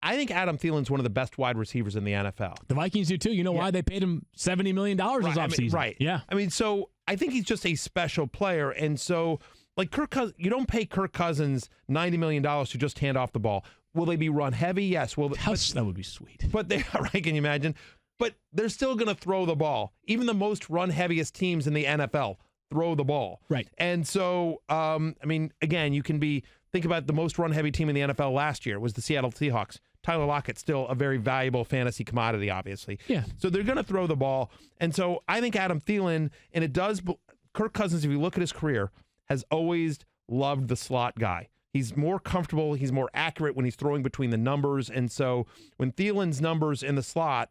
I think Adam Thielen's one of the best wide receivers in the NFL. The Vikings do too. You know why? They paid him $70 million this offseason. Right. Yeah. I mean, so I think he's just a special player. And so, like Kirk Cousins, you don't pay Kirk Cousins $90 million to just hand off the ball. Will they be run heavy? Yes. That would be sweet. But they are, right? Can you imagine? But they're still going to throw the ball. Even the most run heaviest teams in the NFL throw the ball. Right. And so, I mean, again, think about the most run heavy team in the NFL last year was the Seattle Seahawks. Tyler Lockett's still a very valuable fantasy commodity, obviously. Yeah. So they're going to throw the ball. And so I think Adam Thielen, and Kirk Cousins, if you look at his career, has always loved the slot guy. He's more comfortable. He's more accurate when he's throwing between the numbers. And so when Thielen's numbers in the slot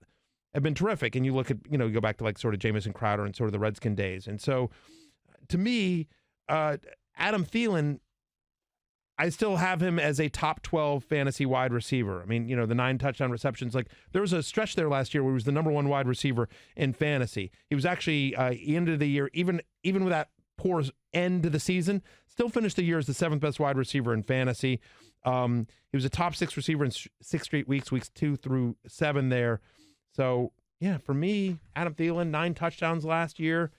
have been terrific, and you look at, you go back to like sort of Jamison Crowder and sort of the Redskin days. And so to me, Adam Thielen, I still have him as a top 12 fantasy wide receiver. I mean, the 9 touchdown receptions. Like, there was a stretch there last year where he was the number 1 wide receiver in fantasy. He was actually, end of the year, even with that poor end to the season, still finished the year as the 7th best wide receiver in fantasy. He was a top 6 receiver in 6 straight weeks 2 through 7 there. So, yeah, for me, Adam Thielen, 9 touchdowns last year.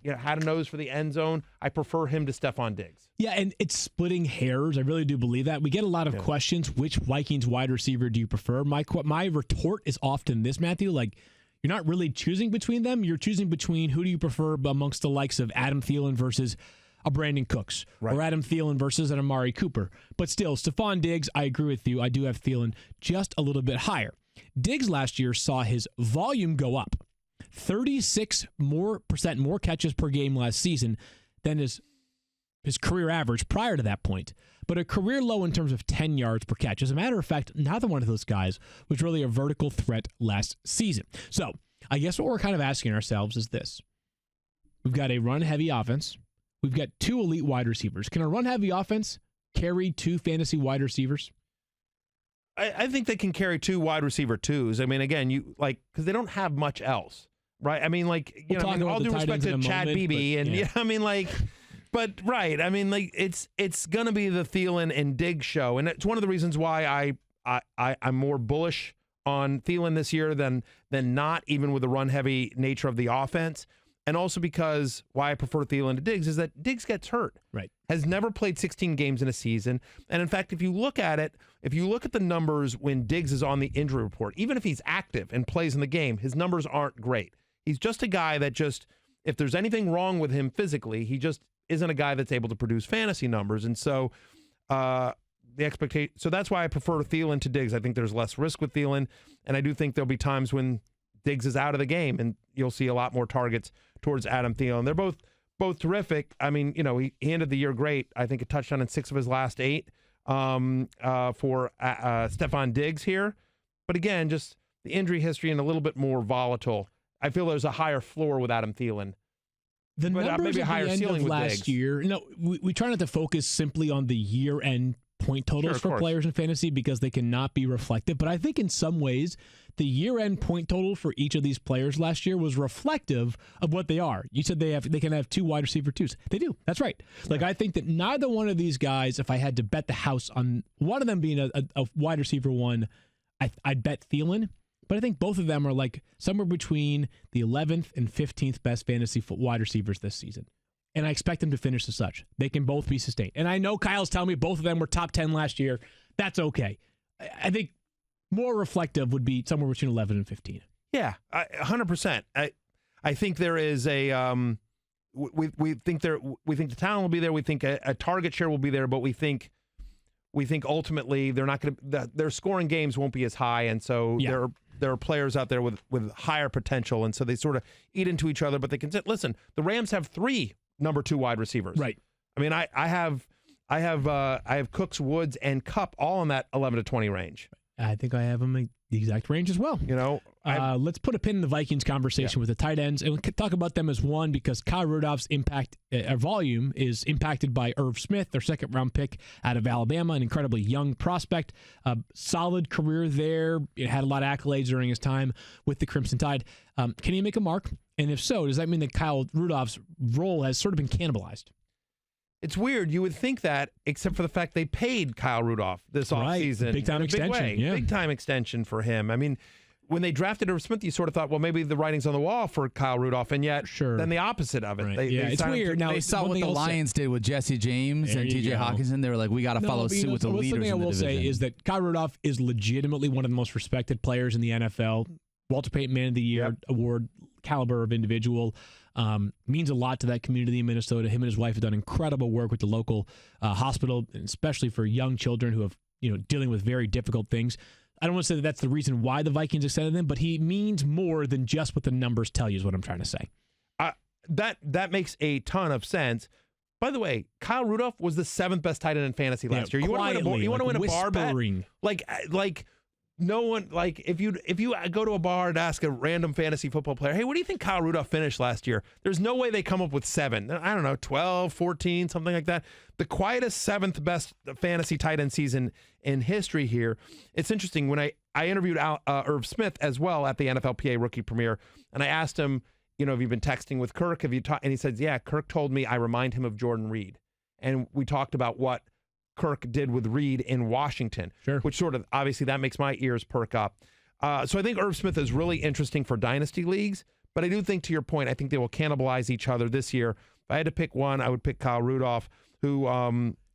Had a nose for the end zone. I prefer him to Stephon Diggs. Yeah, and it's splitting hairs. I really do believe that. We get a lot of questions. Which Vikings wide receiver do you prefer? My retort is often this, Matthew. Like, you're not really choosing between them. You're choosing between who do you prefer amongst the likes of Adam Thielen versus a Brandon Cooks, or Adam Thielen versus an Amari Cooper. But still, Stephon Diggs, I agree with you. I do have Thielen just a little bit higher. Diggs last year saw his volume go up. 36% more catches per game last season than his career average prior to that point, but a career low in terms of 10 yards per catch. As a matter of fact, neither one of those guys was really a vertical threat last season. So I guess what we're kind of asking ourselves is this. We've got a run-heavy offense. We've got 2 elite wide receivers. Can a run-heavy offense carry 2 fantasy wide receivers? I think they can carry 2 wide receiver 2s. I mean, again, because they don't have much else. Right, I mean, like, all due respect to Chad Beebe, and but right, I mean, like, it's gonna be the Thielen and Diggs show, and it's one of the reasons why I'm more bullish on Thielen this year than not, even with the run heavy nature of the offense, and also because why I prefer Thielen to Diggs is that Diggs gets hurt, right, has never played 16 games in a season, and in fact, if you look at the numbers when Diggs is on the injury report, even if he's active and plays in the game, his numbers aren't great. He's just a guy that if there's anything wrong with him physically, he just isn't a guy that's able to produce fantasy numbers. And so the expectation, so that's why I prefer Thielen to Diggs. I think there's less risk with Thielen, and I do think there'll be times when Diggs is out of the game, and you'll see a lot more targets towards Adam Thielen. They're both terrific. I mean, he ended the year great. I think a touchdown in 6 of his last 8 for Stephon Diggs here. But again, just the injury history and a little bit more volatile. I feel there's a higher floor with Adam Thielen. The numbers maybe a at higher the end ceiling of with last Diggs. year, we try not to focus simply on the year-end point totals for players in fantasy because they cannot be reflective. But I think in some ways, the year-end point total for each of these players last year was reflective of what they are. You said they can have 2 wide receiver 2s. They do. That's right. Like, I think that neither one of these guys, if I had to bet the house on one of them being a wide receiver 1, I'd bet Thielen. But I think both of them are like somewhere between the 11th and 15th best fantasy wide receivers this season. And I expect them to finish as such. They can both be sustained. And I know Kyle's telling me both of them were top 10 last year. That's okay. I think more reflective would be somewhere between 11 and 15. Yeah, 100%. I think there is we think the talent will be there. We think a target share will be there, but we think ultimately they're not going to. Their scoring games won't be as high, and so there are players out there with higher potential, and so they sort of eat into each other. But they can listen. The Rams have 3 number 2 wide receivers. Right. I mean, I have Cooks, Woods, and Kupp all in that 11 to 20 range. I think I have them in the exact range as well. You know, let's put a pin in the Vikings conversation with the tight ends, and we could talk about them as one because Kyle Rudolph's volume is impacted by Irv Smith, their second-round pick out of Alabama, an incredibly young prospect, solid career there. It had a lot of accolades during his time with the Crimson Tide. Can he make a mark? And if so, does that mean that Kyle Rudolph's role has sort of been cannibalized? It's weird. You would think that, except for the fact they paid Kyle Rudolph this offseason. Big-time extension. Yeah. Big-time extension for him. I mean, when they drafted Irv Smith, you sort of thought, well, maybe the writing's on the wall for Kyle Rudolph, and yet then the opposite of it. Right. It's weird. Now, they saw what the Lions did with Jesse James and TJ Hawkinson. They were like, we got to follow suit with the leaders in the division. Something I will say is that Kyle Rudolph is legitimately one of the most respected players in the NFL. Walter Payton Man of the Year award caliber of individual. Means a lot to that community in Minnesota. Him and his wife have done incredible work with the local hospital, especially for young children who have, dealing with very difficult things. I don't want to say that that's the reason why the Vikings extended him, but he means more than just what the numbers tell you is what I'm trying to say. That makes a ton of sense. By the way, Kyle Rudolph was the 7th best tight end in fantasy last year. You want to win a bar bet? Like no one, like if you go to a bar and ask a random fantasy football player, hey, what do you think Kyle Rudolph finished last year? There's no way they come up with 7. I don't know, 12, 14, something like that. The quietest 7th best fantasy tight end season in history here. It's interesting. When I interviewed Irv Smith as well at the NFLPA rookie premiere, and I asked him, have you been texting with Kirk? Have you talked? And he said, yeah, Kirk told me I remind him of Jordan Reed. And we talked about what Kirk did with Reed in Washington, which sort of, obviously that makes my ears perk up. So I think Irv Smith is really interesting for dynasty leagues, but I do think, to your point, I think they will cannibalize each other this year. If I had to pick one, I would pick Kyle Rudolph, who,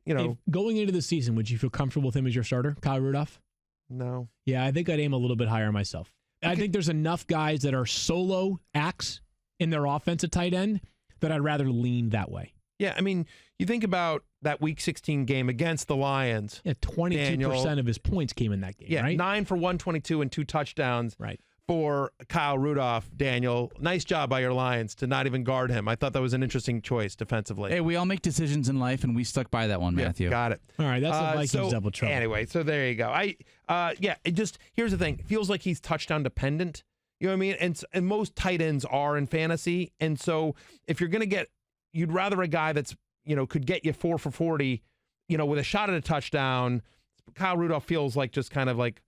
If going into the season, would you feel comfortable with him as your starter, Kyle Rudolph? No. Yeah, I think I'd aim a little bit higher myself. I think there's enough guys that are solo acts in their offensive tight end that I'd rather lean that way. Yeah, I mean, you think about that Week 16 game against the Lions. Yeah, 22% of his points came in that game, right? 9 for 122 and 2 touchdowns for Kyle Rudolph, Daniel. Nice job by your Lions to not even guard him. I thought that was an interesting choice defensively. Hey, we all make decisions in life, and we stuck by that one, Matthew. Got it. All right, that's the Vikings double trouble. Anyway, so there you go. Here's the thing. It feels like he's touchdown dependent. You know what I mean? And most tight ends are in fantasy. And so if you're going to you'd rather a guy that's, could get you 4 for 40, with a shot at a touchdown. Kyle Rudolph feels like just kind of like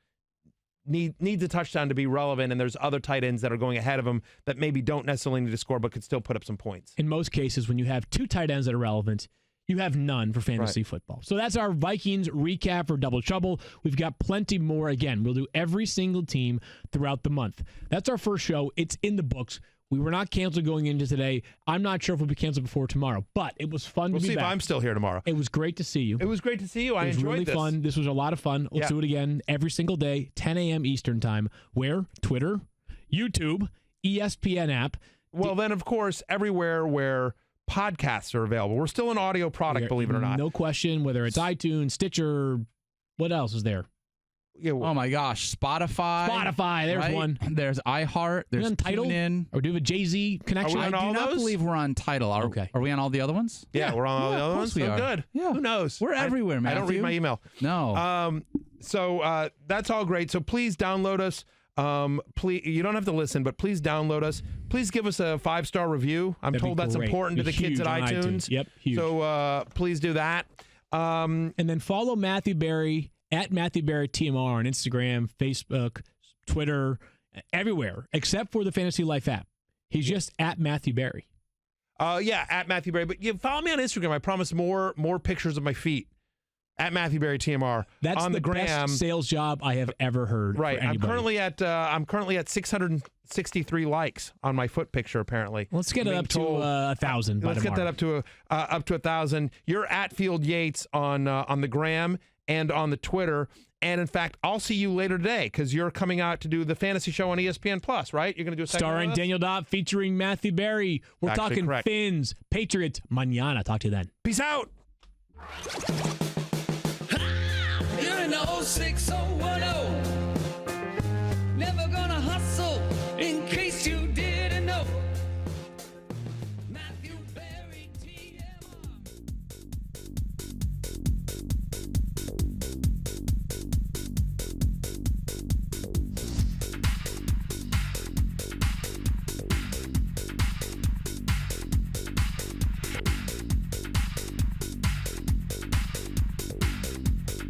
needs a touchdown to be relevant, and there's other tight ends that are going ahead of him that maybe don't necessarily need to score but could still put up some points. In most cases, when you have 2 tight ends that are relevant, you have none for fantasy football. So that's our Vikings recap for Double Trouble. We've got plenty more. Again, we'll do every single team throughout the month. That's our first show. It's in the books. We were not canceled going into today. I'm not sure if we'll be canceled before tomorrow, but it was fun to be back. We'll see if I'm still here tomorrow. It was great to see you. It was great to see you. I enjoyed this. It was really fun. This was a lot of fun. Let's do it again every single day, 10 a.m. Eastern time. Where? Twitter, YouTube, ESPN app. Well, then, of course, everywhere where podcasts are available. We're still an audio product, believe it or not. No question, whether it's iTunes, Stitcher, what else is there? Yeah, oh my gosh, Spotify. There's one. There's iHeart. There's Untitled. TuneIn. Or do we have a Jay-Z connection? I do not believe we're on Tidal. Are we on all the other ones? Yeah, we're on all the other ones. We are. Good. Yeah. Who knows? We're everywhere, Matthew. I don't read my email. No. So that's all great. So please download us. Please, you don't have to listen, but please download us. Please give us a 5-star review. I'm told that's important to the kids at iTunes. Yep, huge. So please do that. And then follow Matthew Berry at Matthew Berry TMR on Instagram, Facebook, Twitter, everywhere, except for the Fantasy Life app. He's just at Matthew Berry. At Matthew Berry. But follow me on Instagram. I promise more pictures of my feet. At Matthew Berry TMR. That's on the gram. Best sales job I have ever heard. Right. I'm currently at 663 likes on my foot picture. Apparently. Let's get it up to 1,000. Let's get that up to 1,000. You're at Field Yates on the gram and on the Twitter. And in fact, I'll see you later today because you're coming out to do the fantasy show on ESPN Plus, right? You're going to do a segment starring Daniel Dobb, featuring Matthew Berry. We're Actually, talking correct. Fins, Patriots, mañana. Talk to you then. Peace out. You're in the 06010. Never gonna hustle.